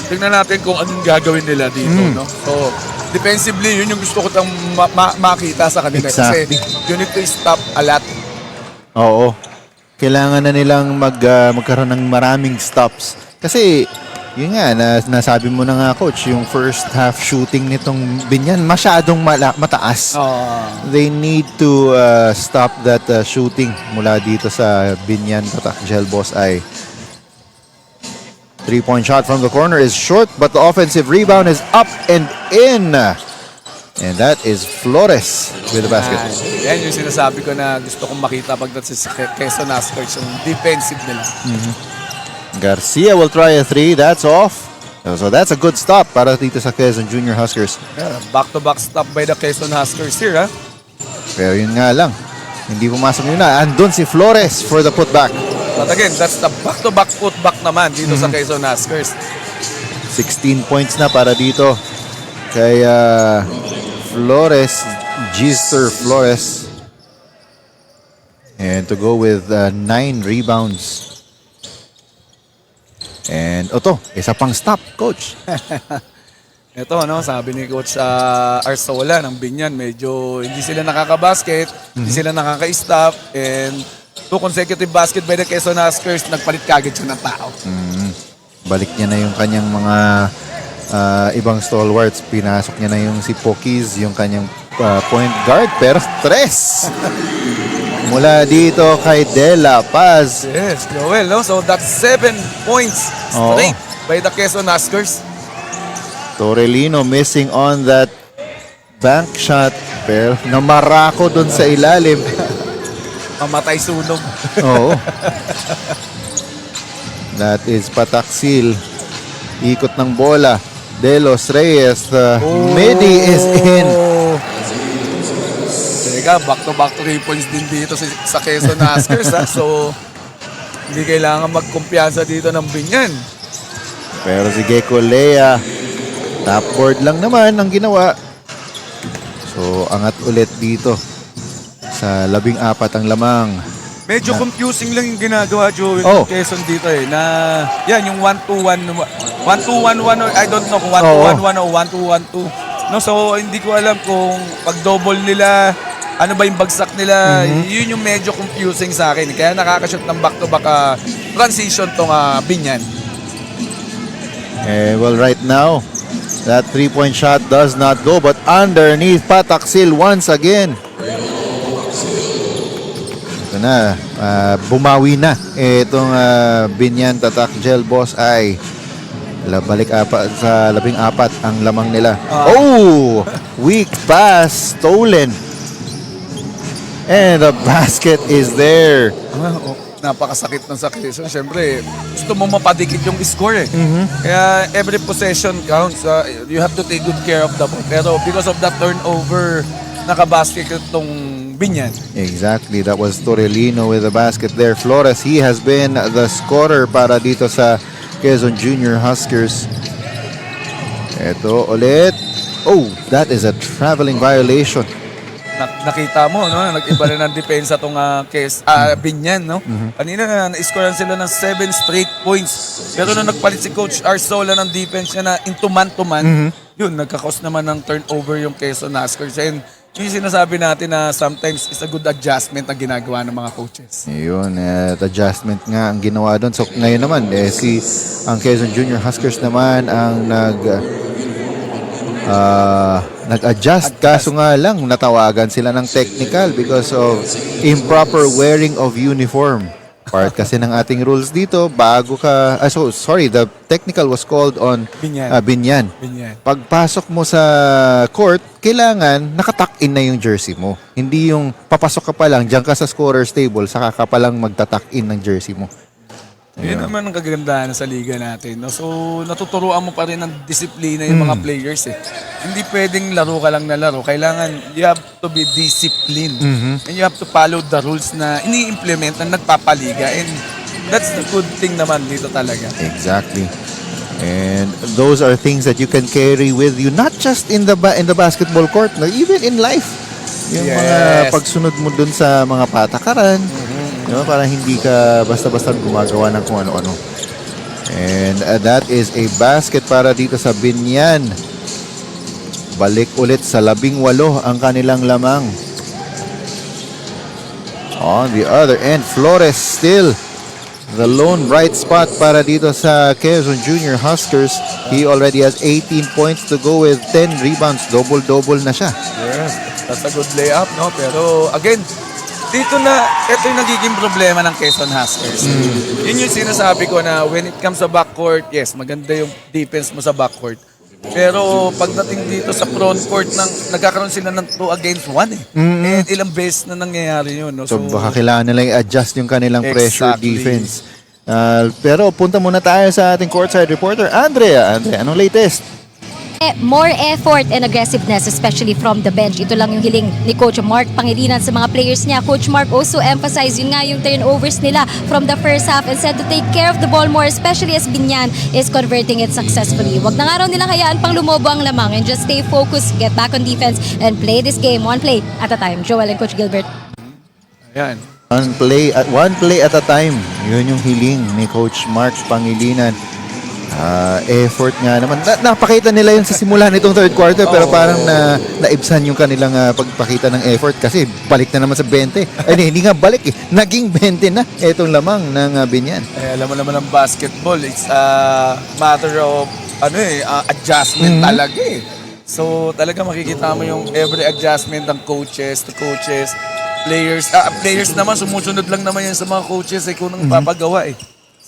Tingnan natin kung anong gagawin nila dito, no? So, defensively, yun yung gusto ko tang makita sa kanila. Exactly. Kasi you need to stop a lot. Oo. Kailangan na nilang magkaroon ng maraming stops. Kasi, yun nga, nasabi mo na nga, Coach, yung first half shooting nitong Binyan, masyadong mataas. They need to stop that shooting mula dito sa Binyan Tatak Gel. Boss ay 3-point shot from the corner is short, but the offensive rebound is up and in. And that is Flores with the basket. Yan yung sinasabi ko na gusto kong makita pagdating sa Quezon Huskers, yung defensive nila. Garcia will try a three. That's off. So that's a good stop para dito sa Quezon Junior Huskers. Yeah, back-to-back stop by the Quezon Huskers here, ha? Pero yun nga lang, hindi pumasok yun na. Andun si Flores for the putback. But again, that's the back-to-back putback naman dito sa Quezon Huskers. 16 points na para dito kay Flores, Gister Flores. And to go with 9 rebounds. And isa pang stop, coach. Ito, no, sabi ni Coach Arsola ng Binyan, medyo hindi sila nakaka-basket, hindi sila nakaka-stop, and 2 consecutive basket by the Quezon Huskers, nagpalit kagad siya ng tao. Balik niya na yung kanyang mga ibang stalwarts. Pinasok niya na yung si Pokis, yung kanyang point guard, pero stress. Mula dito kay De La Paz. Yes, Joel, no? So that's 7 points straight by the Quezon Huskers. Torelino missing on that bank shot, pero namarako dun sa ilalim. Mamatay sunog. Oo. That is Pataksil. Ikot ng bola. De Los Reyes. Midi is in. Teka, back-to-back 3 points din dito sa Quezon Huskers, ha? So, hindi kailangan magkumpiyansa dito ng Binyan. Pero si Gecko Lea, top board lang naman ang ginawa. So, angat ulit dito sa 14 ang lamang. Medyo confusing lang yung ginagawa, Joel, Oh. ng Quezon dito, eh. Na, yan, yung 1-2-1, 1-2-1-1, I don't know kung 1-2-1-1 o 1-2-1-2. No, so, hindi ko alam kung pag-double nila, ano ba yung bagsak nila, yun yung medyo confusing sa akin. Kaya nakakashoot ng back-to-back transition tong Binyan. Well, right now, that 3-point shot does not go, but underneath Pataksil once again. Ito na, bumawi na itong Binyan Tatak Gel Boss ay balik sa 14 ang lamang nila. Weak pass, stolen. And the basket is there. Napakasakit ng sakit. So, siyempre, gusto mo mapadikit yung score, eh. Kaya every possession counts. You have to take good care of the ball. Pero because of that turnover, nakabasket itong Binyan. Exactly, that was Torelino with the basket there. Flores, he has been the scorer para dito sa Quezon Junior Huskers. Ito ulit. That is a traveling violation. Nakita mo, no? Nag-iba na ng depensa itong Binyan, no? Kanina na-scorean sila ng 7 straight points. Pero nung nagpalit si Coach Arsola ng defense niya na into man-to-man, yun, nagkakos naman ng turnover yung Quezon Huskers. And yung sinasabi natin na sometimes is a good adjustment na ginagawa ng mga coaches. Yun, at adjustment nga ang ginawa doon. So ngayon naman, ang Quezon Junior Huskers naman ang nag-adjust. Kaso nga lang, natawagan sila ng technical because of improper wearing of uniform. Part kasi ng ating rules dito, bago ka... the technical was called on Binyan. Pagpasok mo sa court, kailangan nakatuck-in na yung jersey mo. Hindi yung papasok ka pa lang, diyan ka sa scorer's table, saka ka pa lang magtatuck-in ng jersey mo. Yun naman ang kagandahan sa liga natin. No? So, natuturuan mo pa rin ng disiplina yung mga players. Hindi pwedeng laro ka lang na laro. Kailangan, you have to be disciplined. And you have to follow the rules na ini-implement na nagpapaliga. And that's the good thing naman dito talaga. Exactly. And those are things that you can carry with you, not just in the basketball court, no, even in life. Yung mga pagsunod mo dun sa mga patakaran, diba, para hindi ka basta-basta gumagawa ng kung ano-ano. And that is a basket para dito sa Binyan. Balik ulit sa 18 ang kanilang lamang. On the other end, Flores still the lone bright spot para dito sa Quezon Junior Huskers. He already has 18 points to go with 10 rebounds. Double-double na siya. Yes, that's a good layup, no? Pero again, ito yung nagiging problema ng Quezon Huskers. Yun yung sinasabi ko na when it comes sa backcourt, yes, maganda yung defense mo sa backcourt. Pero pagdating dito sa frontcourt, nagkakaroon sila ng 2 against 1 eh. And ilang beses na nangyayari yun. No? So baka kailangan nila i-adjust yung kanilang pressure defense. Pero punta muna tayo sa ating courtside reporter, Andrea. Andrea, anong latest? More effort and aggressiveness, especially from the bench. Ito lang yung hiling ni Coach Mark Pangilinan sa mga players niya. Coach Mark also emphasized yun nga yung turnovers nila from the first half and said to take care of the ball more, especially as Binyan is converting it successfully. Wag na nga raw nila hayaan pang lumobo ang lamang and just stay focused, get back on defense, and play this game one play at a time. Joel and Coach Gilbert. Ayan. One play at a time. Yun yung hiling ni Coach Mark Pangilinan. Effort nga naman. Napakita nila yun sa simula nitong third quarter pero parang naibsan yung kanilang pagpakita ng effort kasi balik na naman sa 20. Hindi nga balik eh. Naging 20 na itong lamang ng Binyan. Alam mo naman ng basketball, it's a matter of adjustment talaga eh. So talaga makikita mo yung every adjustment ng coaches to coaches, players. Players naman sumusunod lang naman yan sa mga coaches eh kung nang papagawa eh.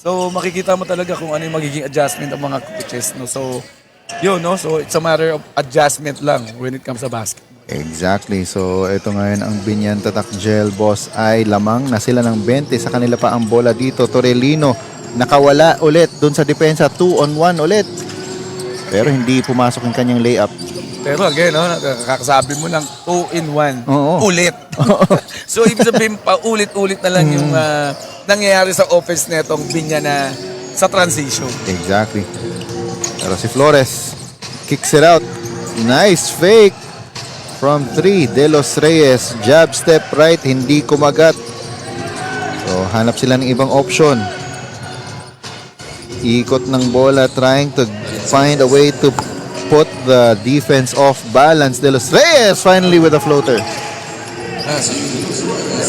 So makikita mo talaga kung ano yung magiging adjustment ng mga coaches, no. So yun, no. So it's a matter of adjustment lang when it comes to basketball. Exactly. So ito ngayon ang Binyan Tatak Gel Boss ay lamang na sila ng 20 sa kanila pa ang bola dito. Torelino nakawala ulit dun sa depensa, 2-on-1 ulit. Pero hindi pumasok yung kanyang layup. Pero again, no, kakasabi mo ng 2-in-1 Oo. ulit. So ibig sabihin pa ulit-ulit na lang yung nangyayari sa offense netong Binyan na sa transition. Exactly. Pero si Flores kicks it out. Nice fake from 3. De Los Reyes, jab step right, hindi kumagat. So hanap sila ng ibang option. Ikot ng bola, trying to find a way to put the defense off balance. De Los Reyes finally with a floater. I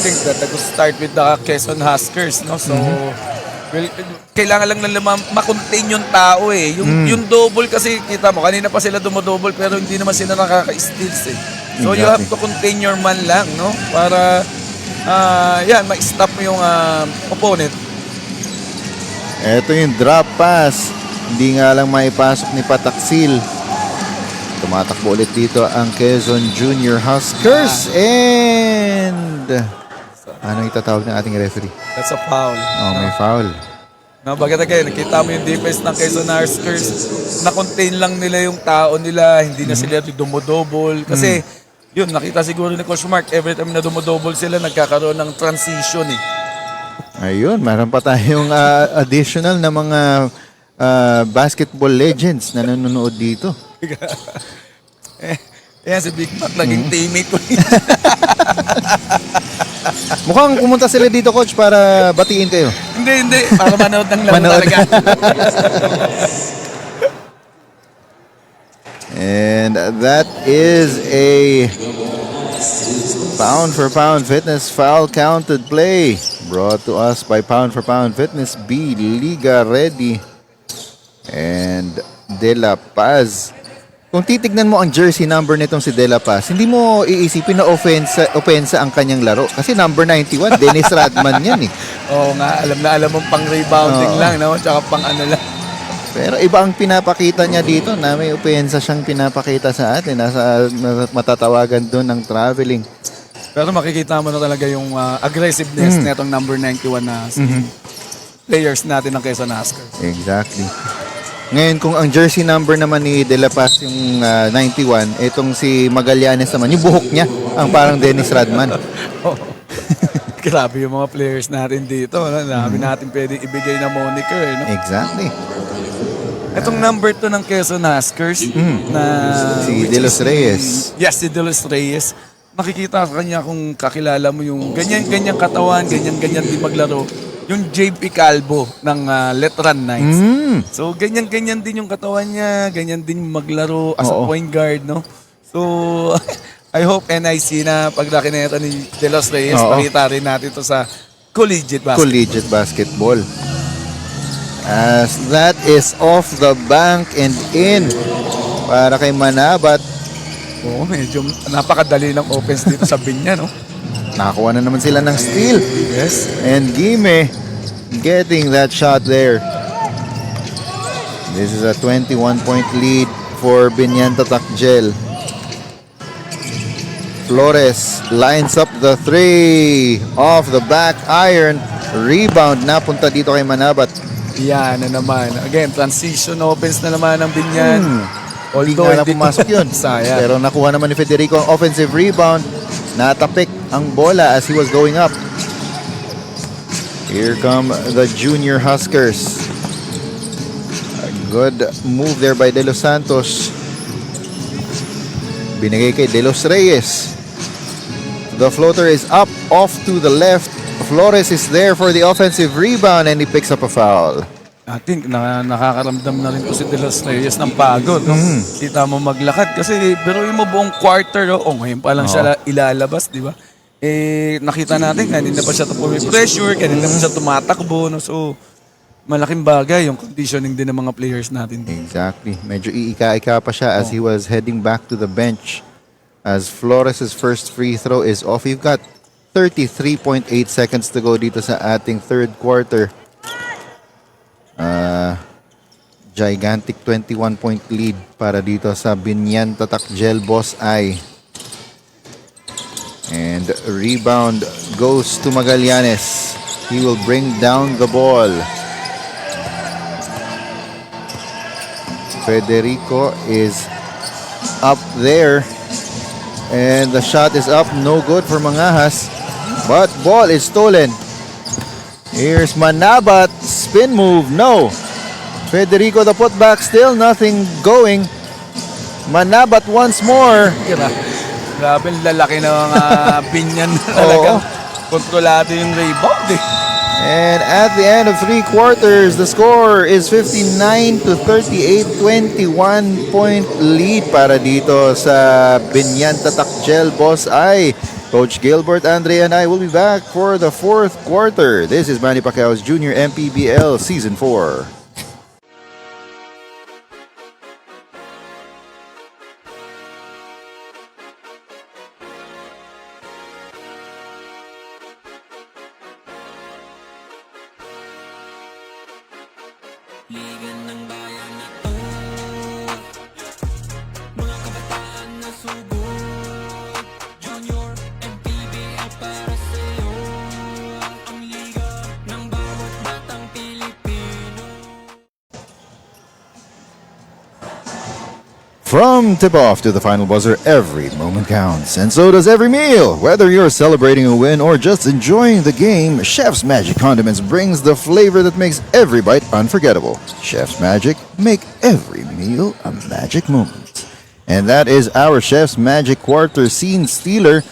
think that I could start with the Quezon Huskers, no? So, well, kailangan lang na makontain yung tao eh. Yung double kasi, kita mo, kanina pa sila dumodouble pero hindi naman sila nakaka-steals eh. So, you have to contain your man lang, no? Para, ma-stop mo yung opponent. Ito yung drop pass. Hindi nga lang maipasok ni Pataksil. Tumatakbo ulit dito ang Quezon Junior Huskers. And ano itatawag ng ating referee? That's a foul. Oh, may foul. No, bakit again, nakita mo yung defense ng Quezon Huskers, na-contain lang nila yung tao nila, hindi na sila dumodouble. Kasi, yun, nakita siguro ni Coach Mark, every time na dumodouble sila, nagkakaroon ng transition eh. Ayun, meron pa tayong additional na mga basketball legends na nanonood dito. Ayan, si Big Mac, naging teammate ko. Mukhang pumunta sila dito, Coach, para batiin kayo. Hindi. Para manood ng laro Manood. talaga. And that is a Pound for Pound Fitness foul counted play brought to us by Pound for Pound Fitness, B Liga Ready and De La Paz. Kung titignan mo ang jersey number nitong si De La Paz, hindi mo iisipin na opensa ang kanyang laro. Kasi number 91, Dennis Rodman yan eh. Oo nga, alam mong pang rebounding lang, no? Tsaka pang ano lang. Pero iba ang pinapakita niya dito na may opensa siyang pinapakita sa atin. Nasa matatawagan doon ng traveling. Pero makikita mo na talaga yung aggressiveness netong number 91 na players natin ng Quezon Huskers. Exactly. Ngayon, kung ang jersey number naman ni De La Paz yung 91, itong si Magallanes naman, yung buhok niya, ang parang Dennis Rodman. Grabe yung mga players natin dito. No? Dami natin pwedeng ibigay na moniker. Eh, no? Exactly. Itong number 2 ng Quezon Huskers na Si De Los Reyes. Yes, si De Los Reyes. Makikita sa kanya kung kakilala mo yung ganyan-ganyan katawan, ganyan-ganyan din maglaro. Yung JP Calvo ng Letran Knights. So, ganyan-ganyan din yung katawan niya, ganyan din maglaro as a point guard, no? So, I hope NIC na paglaki na ito ni De Los Reyes, makita rin natin ito sa collegiate basketball. Collegiate basketball. As that is off the bank and in para kay Manabat. Oo, medyo napakadali ng offense dito sa Binyan, no? Nakakuha na naman sila ng steal. Yes. And Gime getting that shot there. This is a 21-point lead for Binyan Tatak Gel. Flores lines up the three off the back iron. Rebound napunta dito kay Manabat. Yan na naman. Again, transition offense na naman ng Binyan. Hindi nga na pumasok yun. Sayang. Pero nakuha naman ni Federico ang offensive rebound. Natapik ang bola as he was going up. Here come the junior Huskers. A good move there by De Los Santos. Binigay kay De Los Reyes. The floater is up, off to the left. Flores is there for the offensive rebound and he picks up a foul. I think nakakaramdam na rin po si De Los Reyes ng pagod. No? Kita mo maglakad kasi biruin mo buong quarter. Ngayon pa lang siya ilalabas, di ba? Nakita natin kanina pa siya pressure, kanina pa siya tumatakbo. No? So, malaking bagay yung conditioning din ng mga players natin. Exactly. Medyo iika-ika pa siya as he was heading back to the bench. As Flores' first free throw is off. You've got 33.8 seconds to go dito sa ating third quarter. Gigantic 21-point lead para dito sa Binyan Tatak Gel Boss I. And rebound goes to Magallanes. He will bring down the ball. Federico is up there. And the shot is up. No good for Mangahas. But ball is stolen. Here's Manabat. Spin move. No. Federico the putback. Still nothing going. Manabat once more. Grabe, lalaki ng mga Binyan talaga. Kontrolado yung rebound eh. And at the end of 3 quarters, the score is 59 to 38, 21-point lead para dito sa Binyan Tatak Gel Boss I. Coach Gilbert, Andre, and I will be back for the 4th quarter. This is Manny Pacquiao's Junior MPBL Season 4. Liga ng bayan na to, mga kabataan na sugod, Junior MPBL para sa'yo, ang liga ng bawat batang Pilipino. From tip-off to the final buzzer, every moment counts, and so does every meal. Whether you're celebrating a win or just enjoying the game, Chef's Magic Condiments brings the flavor that makes every bite unforgettable. Chef's Magic, make every meal a magic moment. And that is our Chef's Magic Quarter Scene Stealer.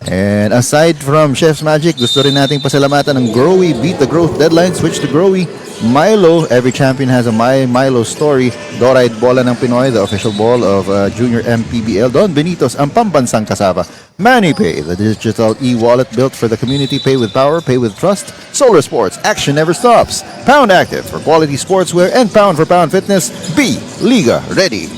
And aside from Chef's Magic, gusto rin nating pasalamatan ng Growy Beat the Growth Deadline. Switch to Growy Milo. Every champion has a Milo story. Doride Bola ng Pinoy, the official ball of Junior MPBL. Don Benitos, ang pambansang kasaba. ManiPay, the digital e-wallet built for the community. Pay with power, pay with trust. Solar Sports, action never stops. Pound Active for quality sportswear and Pound for Pound Fitness. Be Liga Ready.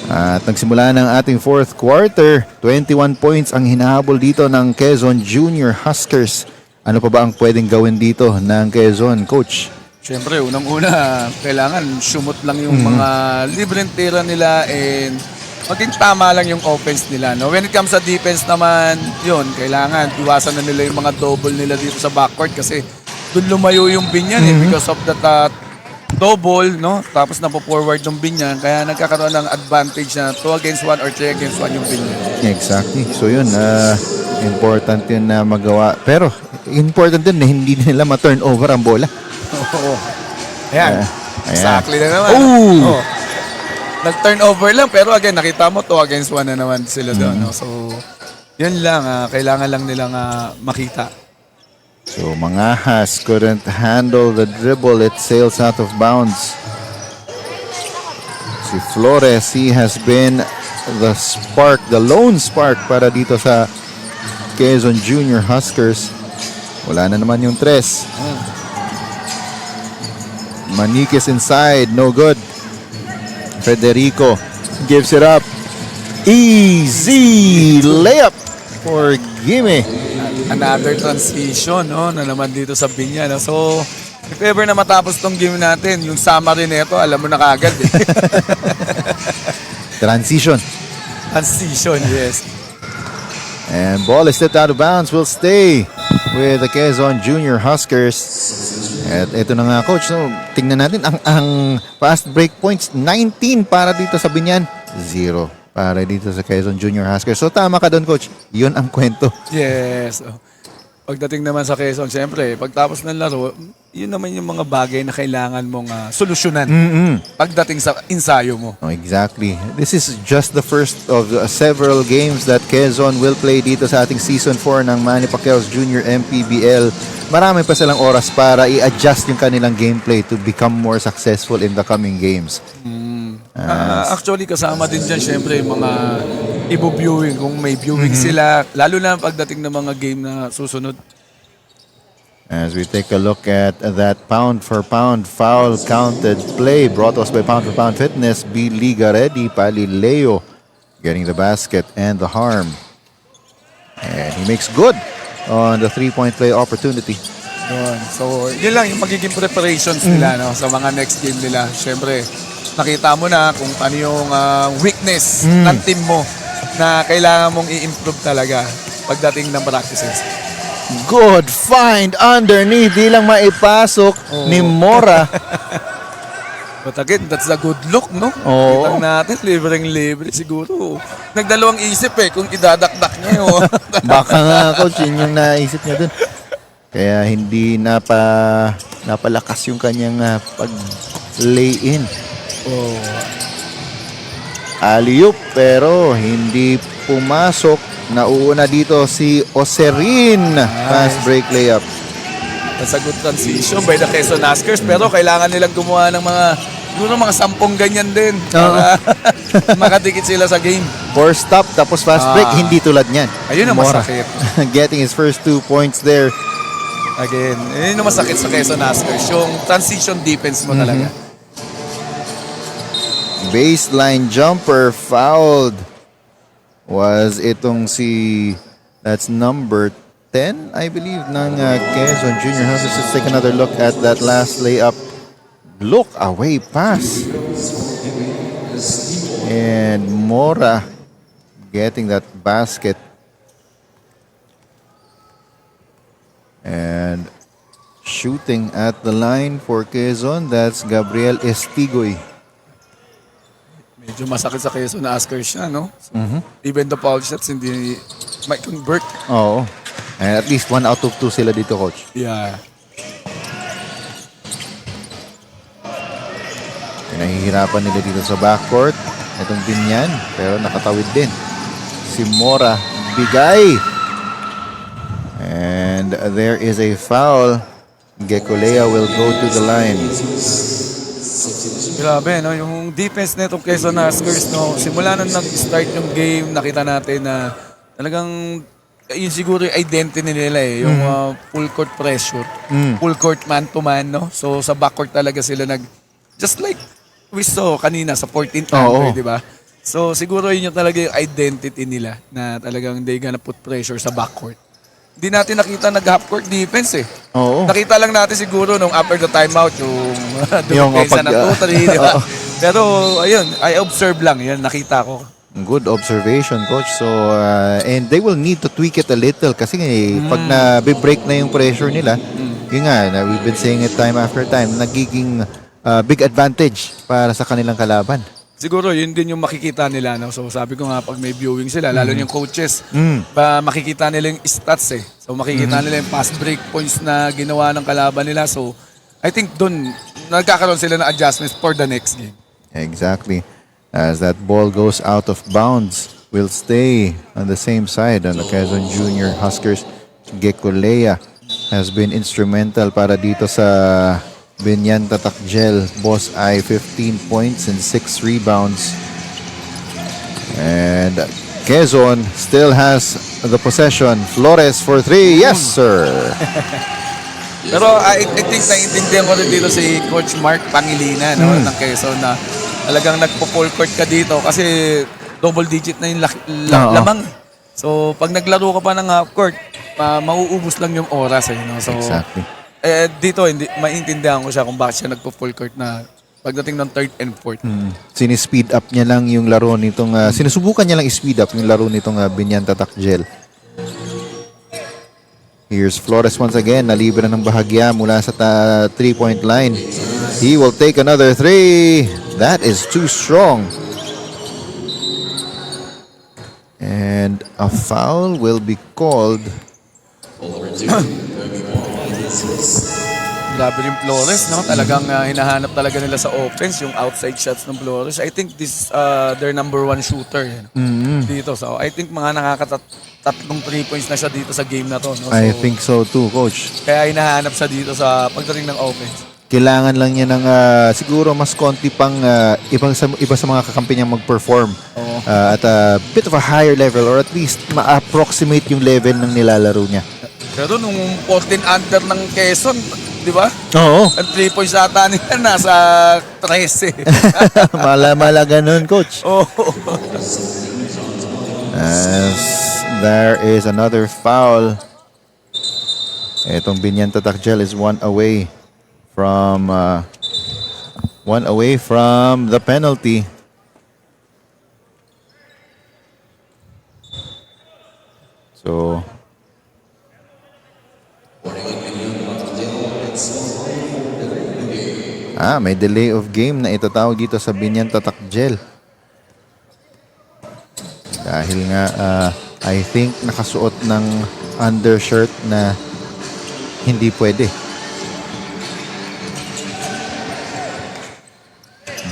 At nagsimula ng ating 4th quarter, 21 points ang hinahabol dito ng Quezon Junior Huskers. Ano pa ba ang pwedeng gawin dito ng Quezon, Coach? Siyempre, unang-una, kailangan sumot lang yung mga libreng tira nila and maging tama lang yung offense nila. No? When it comes sa defense naman, yun, kailangan iwasan na nila yung mga double nila dito sa backcourt kasi doon lumayo yung Binyan because of that double, no? Tapos napo-forward ng Binyan, kaya nagkakaroon ng advantage na 2 against 1 or 3 against 1 yung Binyan. Exactly. So yun, important yun na magawa. Pero important din na hindi nila ma-turnover ang bola. Oo. Ayan. Exactly na naman. Oh! Nag-turnover lang, pero again, nakita mo 2 against 1 na naman sila doon. No? So, yun lang. Kailangan lang nilang makita. So Mangahas couldn't handle the dribble. It sails out of bounds. Si Flores, he has been the spark, the lone spark para dito sa Quezon Junior Huskers. Wala na naman yung tres. Maniquez inside, no good. Federico gives it up. Easy layup for Gimme. Another transition, no, na naman dito sa Binyan. No? So, if ever na matapos tong game natin, yung summary nito, alam mo na kagad. Eh. Transition. Transition, yes. And ball is stepped out of bounds. Will stay with the Quezon Junior Huskers. At ito na nga, coach. So, tingnan natin ang fast break points, 19 para dito sa Binyan, 0 para dito sa Quezon Junior Huskers. So tama ka doon, coach. Yun ang kwento. Yes. Pagdating naman sa Quezon, siyempre, pagtapos ng laro, yun naman yung mga bagay na kailangan mong solusyonan pagdating sa ensayo mo. Oh, exactly. This is just the first of several games that Quezon will play dito sa ating Season 4 ng Manny Pacquiao's Junior MPBL. Marami pa silang oras para i-adjust yung kanilang gameplay to become more successful in the coming games. Actually, kasama din dyan, syempre, yung mga ibo-viewing. Kung may viewing sila, lalo na pagdating ng mga game na susunod. As we take a look at that pound-for-pound foul counted play brought us by Pound for Pound Fitness, B. Liga ready, Palileo getting the basket and the harm. And he makes good on the three-point play opportunity. Yun. So, yun lang yung magiging preparations nila no, sa mga next game nila. Siyempre, nakita mo na kung ano yung weakness ng team mo na kailangan mong i-improve talaga pagdating ng practices. Good find underneath. Di lang maipasok ni Mora. But again, that's a good look, no? Oo. Kita natin, libreng-libre siguro. Nagdalawang isip kung idadakdak niya yun. Baka nga, coach, yun yung naisip niya dun. Kaya hindi napalakas yung kanyang pag-lay-in. Alley-oop, pero hindi pumasok. Nauuna dito si Oserin. Fast break layup. That's a good transition by the Quezon Huskers. Pero kailangan nilang gumawa ng siguro mga 10 ganyan din. Para makadikit sila sa game. Force stop, tapos fast break. Hindi tulad niyan. Ayun ang Mora. masakit. Getting his first 2 points there. Again, yun ang masakit sa Quezon Huskers. Yung transition defense mo talaga. Baseline jumper fouled. Was itong that's number 10, I believe, ng Quezon Junior Huskers. Let's take another look at that last layup. Look away pass. And Mora getting that basket. And shooting at the line for Quezon, that's Gabriel Estigoy. Medyo masakit sa Quezon Huskers siya, no? Even the foul shots, hindi might convert. Oo. And at least 1 out of 2 sila dito, coach. Yeah. Nahihirapan nila dito sa backcourt. Itong Binyan, pero nakatawid din. Si Mora, bigay. And there is a foul. Gekolea will go to the line. Grabe, no? Yung defense nitong Quezon Huskers, no? Simula nung nag-start yung game, nakita natin na talagang yun siguro yung identity nila yung full court pressure, full court man-to-man, no? So sa backcourt talaga sila just like we saw kanina sa 14th number, di ba? So siguro yun yung talaga yung identity nila na talagang they gonna put pressure sa backcourt. Hindi natin nakita nag-half-court defense Oo. Nakita lang natin siguro nung after the timeout yung pag- dumipesa ng 2-3, di ba? Pero ayun, I observe lang, yan nakita ko. Good observation, coach. So, and they will need to tweak it a little kasi pag na-break na yung pressure nila, yun nga, we've been saying it time after time, nagiging big advantage para sa kanilang kalaban. Siguro yun din yung makikita nila, no? So sabi ko nga pag may viewing sila, lalo yung coaches, makikita nila yung stats So makikita nila yung fast break points na ginawa ng kalaban nila. So I think doon nagkakaroon sila ng adjustments for the next game. Exactly. As that ball goes out of bounds, will stay on the same side on the Quezon Junior Huskers. Gekolea has been instrumental para dito sa Binyan Tatakjel. Boss ay 15 points and 6 rebounds. And Quezon still has the possession. Flores for 3. Yes, sir. Pero I think naiintindihan ko rin dito si Coach Mark Pangilinan ng Quezon na talagang nagpo-full court ka dito kasi double digit na yung lamang. So pag naglaro ka pa ng half court, mauubos lang yung oras. No? So, Exactly. Dito, maintindihan ko siya kung bakit siya nagpo-full court na pagdating ng third and fourth. Sinispeed up niya lang yung laro nitong sinusubukan niya lang i-speed up yung laro nitong Binyan Tatakjel. Here's Flores once again, nalibre ng bahagya mula sa 3-point line. He will take another 3. That is too strong. And a foul will be called. Grabe rin Flores, no? Talagang hinahanap talaga nila sa offense yung outside shots ng Flores. I think this is their number 1 shooter dito. So I think mga nakakatatlong 3 points na siya dito sa game na to. No? So, I think so too, Coach. kaya hinahanap siya dito sa pagdating ng offense. Kailangan lang niya ng siguro mas konti pang iba sa mga kakampi niya mag-perform at a bit of a higher level or at least ma-approximate yung level ng nilalaro niya. Pero nung 14 under ng Quezon, di ba? Oo. Ang 3 points ata nila nasa 13. Mala ganun, Coach. Oh. As there is another foul. Etong Binyan Tatakjel is one away from the penalty. So may delay of game na itatawag dito sa Binyan Tatakjel. Dahil nga, I think nakasuot ng undershirt na hindi pwede.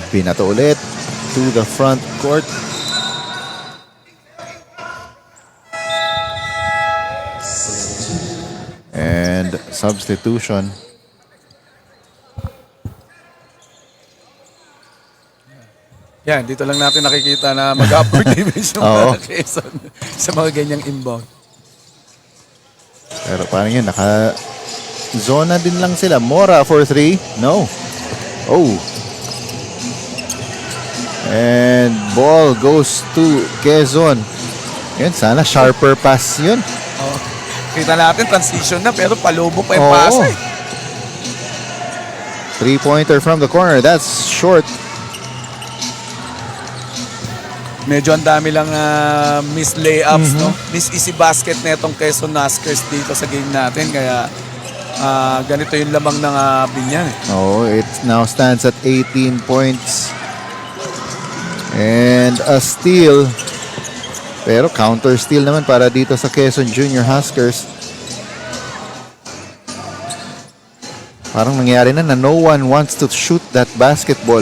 Binato ulit to the front court. And substitution. Yan, dito lang natin nakikita na mag-upper division Oo. ng Quezon sa mga ganyang inbound. Pero parang yun, naka-zona din lang sila. Mora for 3. No. Oh. And ball goes to Quezon. Yun, sana sharper pass yun. Oh. Kita natin, transition na, pero palubo pa yung Oo. pasa eh. 3-pointer from the corner. That's short. Medyo ang dami lang miss layups, no? Miss easy basket na itong Quezon Huskers dito sa game natin. Kaya ganito yung lamang ng Binyan. Oh, it now stands at 18 points. And a steal. Pero counter steal naman para dito sa Quezon Junior Huskers. Parang nangyari na no one wants to shoot that basketball.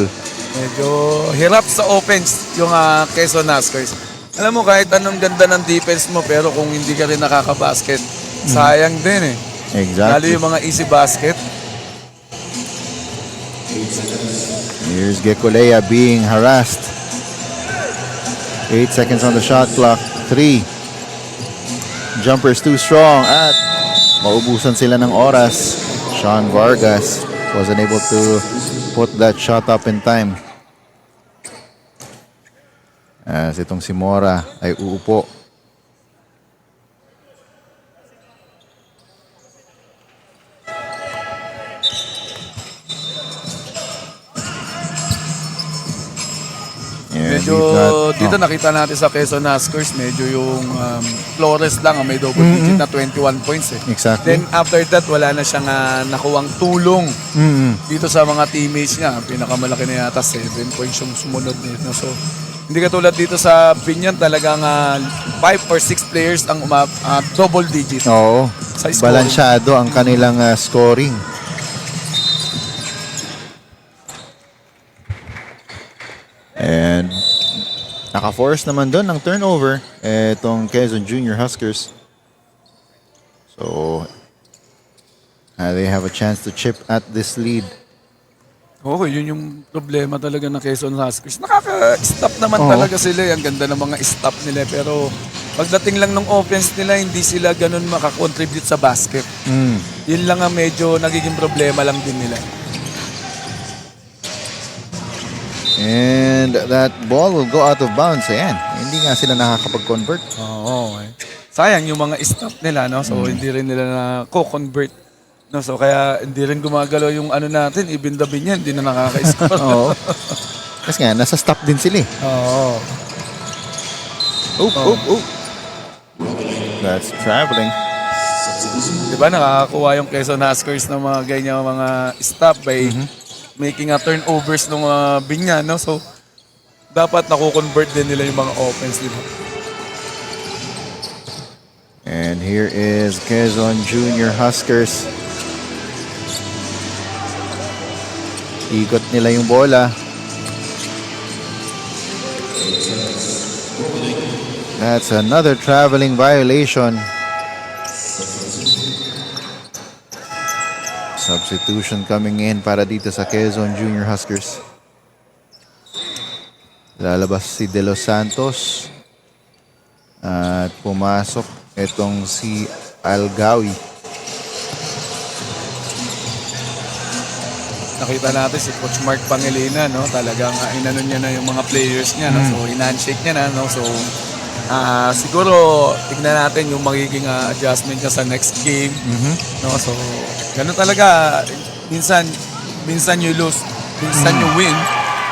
Medyo hirap sa offense yung Quezon Huskers. Alam mo, kahit anong ganda ng defense mo, pero kung hindi ka rin nakakabasket, sayang din eh. Lalo Exactly. yung mga easy basket. Here's Gekolea being harassed. 8 seconds on the shot clock. 3. Jumper's too strong at maubusan sila ng oras. Sean Vargas wasn't able to put that shot up in time. As itong si Mora ay uupo. And Medyo we've got- dito nakita natin sa Quezon Huskers, medyo yung Flores lang ang may double digit na 21 points eh. Exactly. Then after that, wala na siyang nakuwang tulong dito sa mga teammates niya. Ang pinakamalaki na yata 7 points yung sumunod nito. So, hindi katulad dito sa Binyan, talagang 5 or 6 players ang double digit. Oo. Sa scoring. Balansyado ang kanilang scoring. And naka-force naman doon ng turnover itong Quezon Junior Huskers. So, they have a chance to chip at this lead. Oo, yun yung problema talaga ng Quezon Huskers. Nakaka-stop naman Oo. talaga sila. Ang ganda ng mga stop nila. Pero pagdating lang ng offense nila, hindi sila ganun makakontribute sa basket. Yun lang ang medyo nagiging problema lang din nila. And that ball will go out of bounds. Ayan, hindi nga sila nakakapag-convert. Oo. Sayang yung mga stop nila, no? So, hindi rin nila na-co-convert. No? So, kaya hindi rin gumagalaw yung ano natin. Even the Binyan, hindi na nakaka-score. Oo. Kasi nga, nasa stop din sila eh. Oo. Oop. That's traveling. Di ba nakakakuha yung Quezon Huskers ng mga ganyan mga stop by making a turnovers ng Binyan, no? So, dapat nakukonvert din nila yung mga offense, di ba? And here is Quezon Junior Huskers. Ikot nila yung bola. That's another traveling violation. Substitution coming in para dito sa Quezon Junior Huskers. Lalabas si De Los Santos. At pumasok itong si Algawi. Nakita natin si Coach Mark Pangilinan, no? Talagang inano niya na yung mga players niya, no? So, in-handshake niya na, no? So, siguro tignan natin yung magiging adjustment niya sa next game, no? So, ganun talaga. Minsan you lose, minsan you win,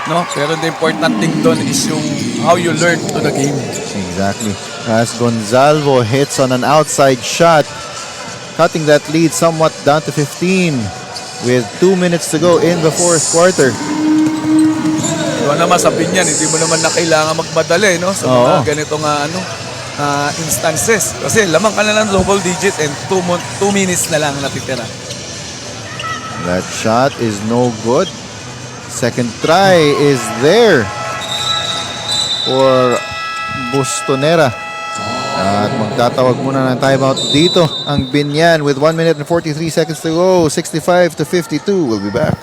no? Pero the important thing doon is yung how you learn to the game. Exactly. As Gonzalvo hits on an outside shot, cutting that lead somewhat down to 15 with 2 minutes to go in the fourth quarter. Ikaw naman sabihin niyan, hindi mo naman na kailangan magmadali, no? Sa mga ganitong instances. Kasi lamang ka na lang double digit and 2 minutes na lang natitira. That shot is no good. Second try is there for Bustonera. At magtatawag muna ng timeout dito ang Binyan with 1 minute and 43 seconds to go. 65-52. We'll be back.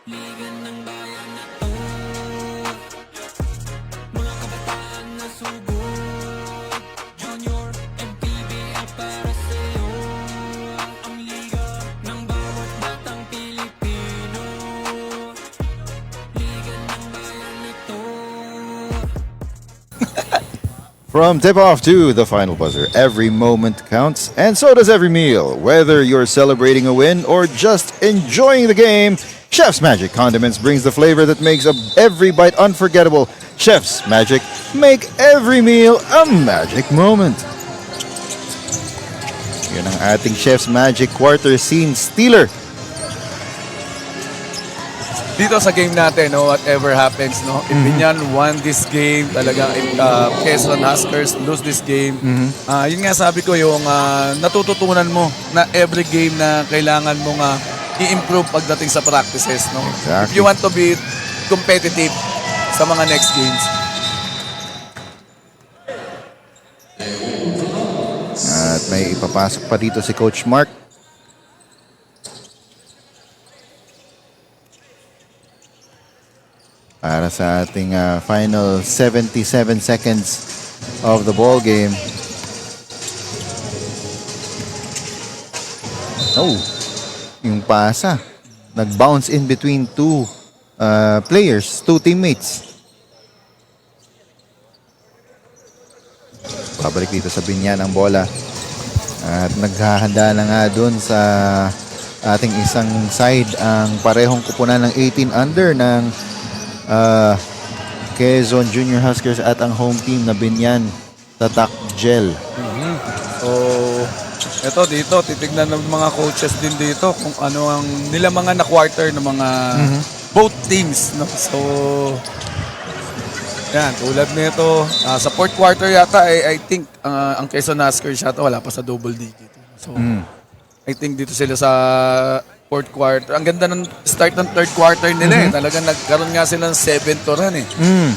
Liga ng bayan na to, mga kabataan na sugod, Junior MPBL para sa'yo. Ang liga ng bawat batang Pilipino, liga ng bayan na to. From tip-off to the final buzzer, every moment counts, and so does every meal. Whether you're celebrating a win or just enjoying the game, Chef's Magic Condiments brings the flavor that makes every bite unforgettable. Chef's Magic, make every meal a magic moment. Yun ang ating Chef's Magic quarter scene stealer. Dito sa game natin, no, whatever happens, no, if Binyan won this game, talagang Quezon Huskers lose this game, yun nga sabi ko, yung natututunan mo na every game na kailangan mo nga i-improve pagdating sa practices, no? Exactly. If you want to be competitive sa mga next games. At may ipapasok pa dito si Coach Mark. Para sa ating final 77 seconds of the ball game. Oh, yung pasa. Nag-bounce in between two players, two teammates. Pabalik dito sa Binyan ang bola. At naghahanda na nga dun sa ating isang side ang parehong kupunan ng 18 under ng Quezon Junior Huskers at ang home team na Binyan Tatak Gel. So, eto dito, titignan ng mga coaches din dito kung ano ang nila mga na-quarter ng mga both teams, no? So, yan, tulad nito, sa fourth quarter yata, I think ang Quezon Huskers yata wala pa sa double digit. So, I think dito sila sa fourth quarter. Ang ganda ng start ng third quarter nila eh. Talagang nagkaroon nga sila ng 7 to run eh.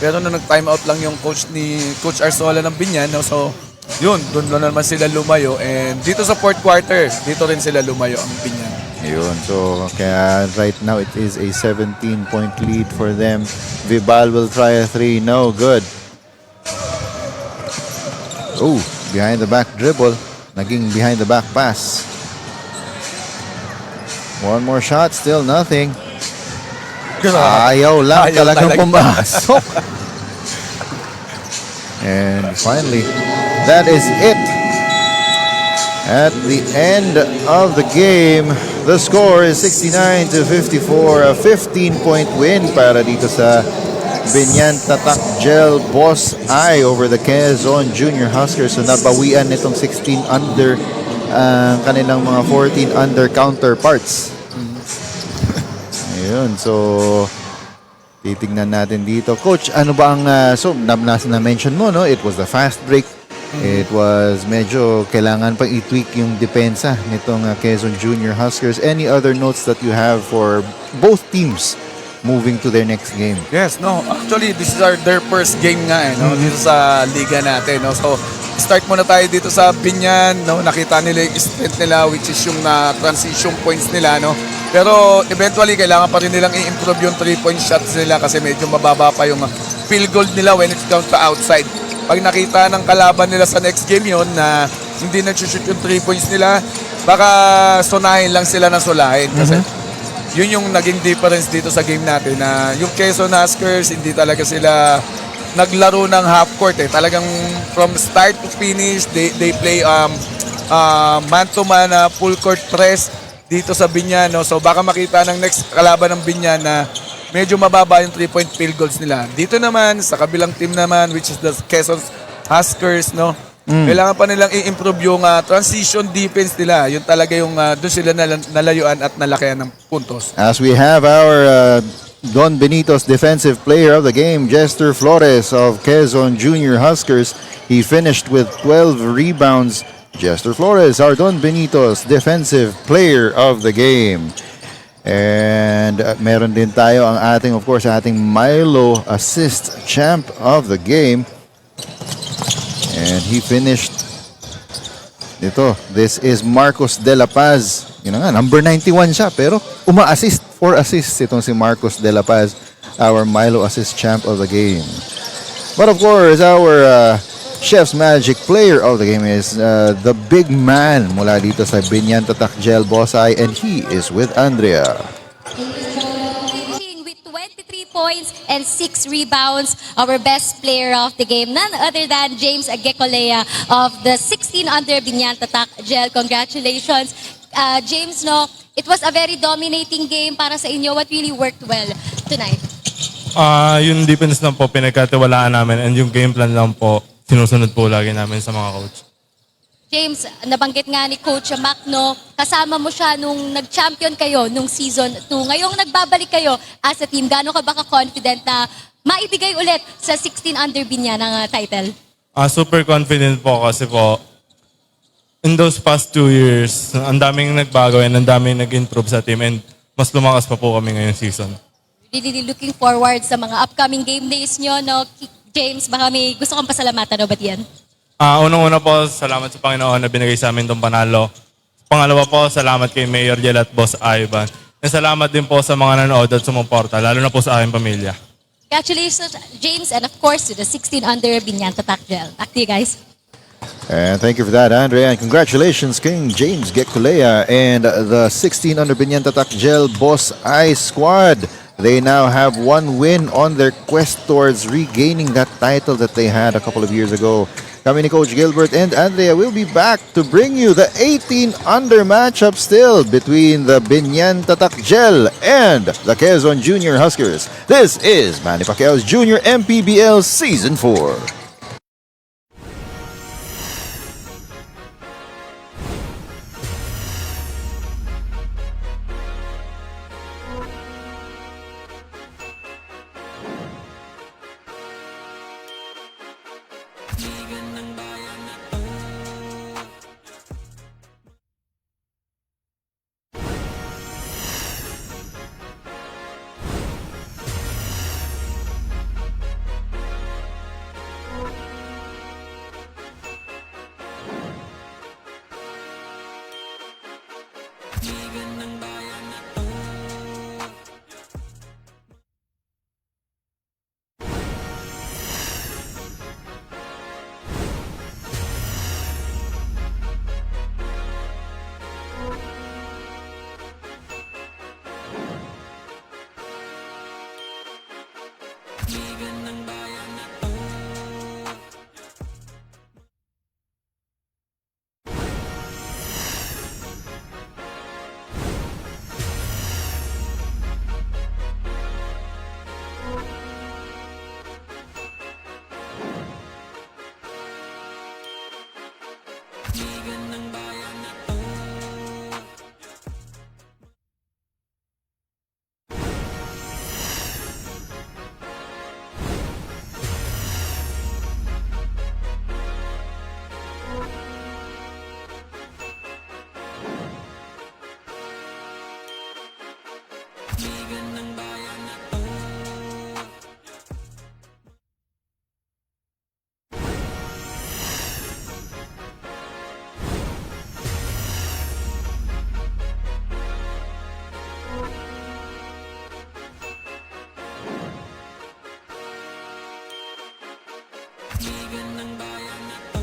Pero nung nag-time out lang yung coach ni Coach Arzola ng Binyan, no? So, yun, doon na naman sila lumayo. And dito sa fourth quarter, dito rin sila lumayo ang Binyan. Yun, so kaya right now it is a 17-point lead for them. Vibal will try a 3, no good. Oh, behind the back dribble. Naging behind the back pass. One more shot, still nothing. Ayaw lang talagang pumasok. And finally, that is it. At the end of the game, the score is 69-54, a 15-point win para dito sa Binyan Tatak Gel Boss I over the Quezon Junior Huskers. So nabawian nitong 16 under ang kanilang mga 14 under counterparts. Ayun, so titingnan natin dito. Coach, ano ba ang, so na-mention mo, no? It was the fast break. It was medyo kailangan pang i-tweak yung depensa nitong Quezon Junior Huskers. Any other notes that you have for both teams moving to their next game? Yes, no. Actually, this is their first game nga no, dito sa liga natin, no. So, start muna tayo dito sa Binyan, no. Nakita nila yung strength nila, which is yung transition points nila, no. Pero eventually kailangan pa rin nilang i-improve yung 3-point shots nila kasi medyo mababa pa yung field goal nila when it comes to outside. Pag nakita ng kalaban nila sa next game yon na hindi nag-shoot yung 3 points nila, baka sunahin lang sila ng sulahin. Kasi yun yung naging difference dito sa game natin na yung Quezon Huskers, hindi talaga sila naglaro ng half court eh. Talagang from start to finish, they play man-to-man full court press dito sa Binyan. No? So baka makita ng next kalaban ng Binyan na medyo mababa yung 3-point field goals nila. Dito naman, sa kabilang team naman, which is the Quezon Huskers, no? Kailangan pa nilang i-improve yung transition defense nila. Yun talaga yung doon sila nalayuan at nalakihan ng puntos. As we have our Don Benito's defensive player of the game, Jester Flores of Quezon Junior Huskers. He finished with 12 rebounds. Jester Flores, our Don Benito's defensive player of the game. And meron din tayo ang ating, of course, ating Milo assist champ of the game. And he finished dito. This is Marcos De La Paz. Yun na nga, number 91 siya, pero uma-assist, 4 assists itong si Marcos De La Paz, our Milo assist champ of the game. But of course, our Chef's Magic player of the game is the big man mula dito sa Binyan Tatak Gel Bosai, and he is with Andrea. With 23 points and 6 rebounds, our best player of the game, none other than James Agecolea of the 16 under Binyan Tatak Gel. Congratulations, James. No, it was a very dominating game para sa inyo. What really worked well tonight? Yung defense lang po pinagkatiwalaan namin, and yung game plan lang po sinusunod po lagi namin sa mga coach. James, nabanggit nga ni Coach Macno, kasama mo siya nung nag-champion kayo nung season 2. Ngayong nagbabalik kayo as a team, gaano ka ba ka-confident na maibigay ulit sa 16 under Binyan ang title? Super confident po kasi po in those past 2 years, ang daming nagbago and ang daming nag-improve sa team, and mas lumakas pa po kami ngayong season. Really looking forward sa mga upcoming game days nyo, no? James, baka may gusto kang pasalamatan, no ba yan? Unang-una po, salamat sa Panginoon na binigay sa amin itong panalo. Pangalawa po, salamat kay Mayor Jel at Boss Ivan. And salamat din po sa mga nanood at sumuporta, lalo na po sa aking pamilya. Congratulations, James, and of course to the 16 under Binyan Tatak Gel. Back to you guys. And thank you for that, Andrea. And congratulations, King James Gekulea and the 16 under Binyan Tatak Gel Boss I squad. They now have 1 win on their quest towards regaining that title that they had a couple of years ago. Kami ni Coach Gilbert and Andrea will be back to bring you the 18 under matchup still between the Binyan Tatak Gel and the Quezon Junior Huskers. This is Manny Pacquiao's Junior MPBL Season 4. Ligan ng bayan na to. Ligan ng bayan na to. Ligan ng bayan na to.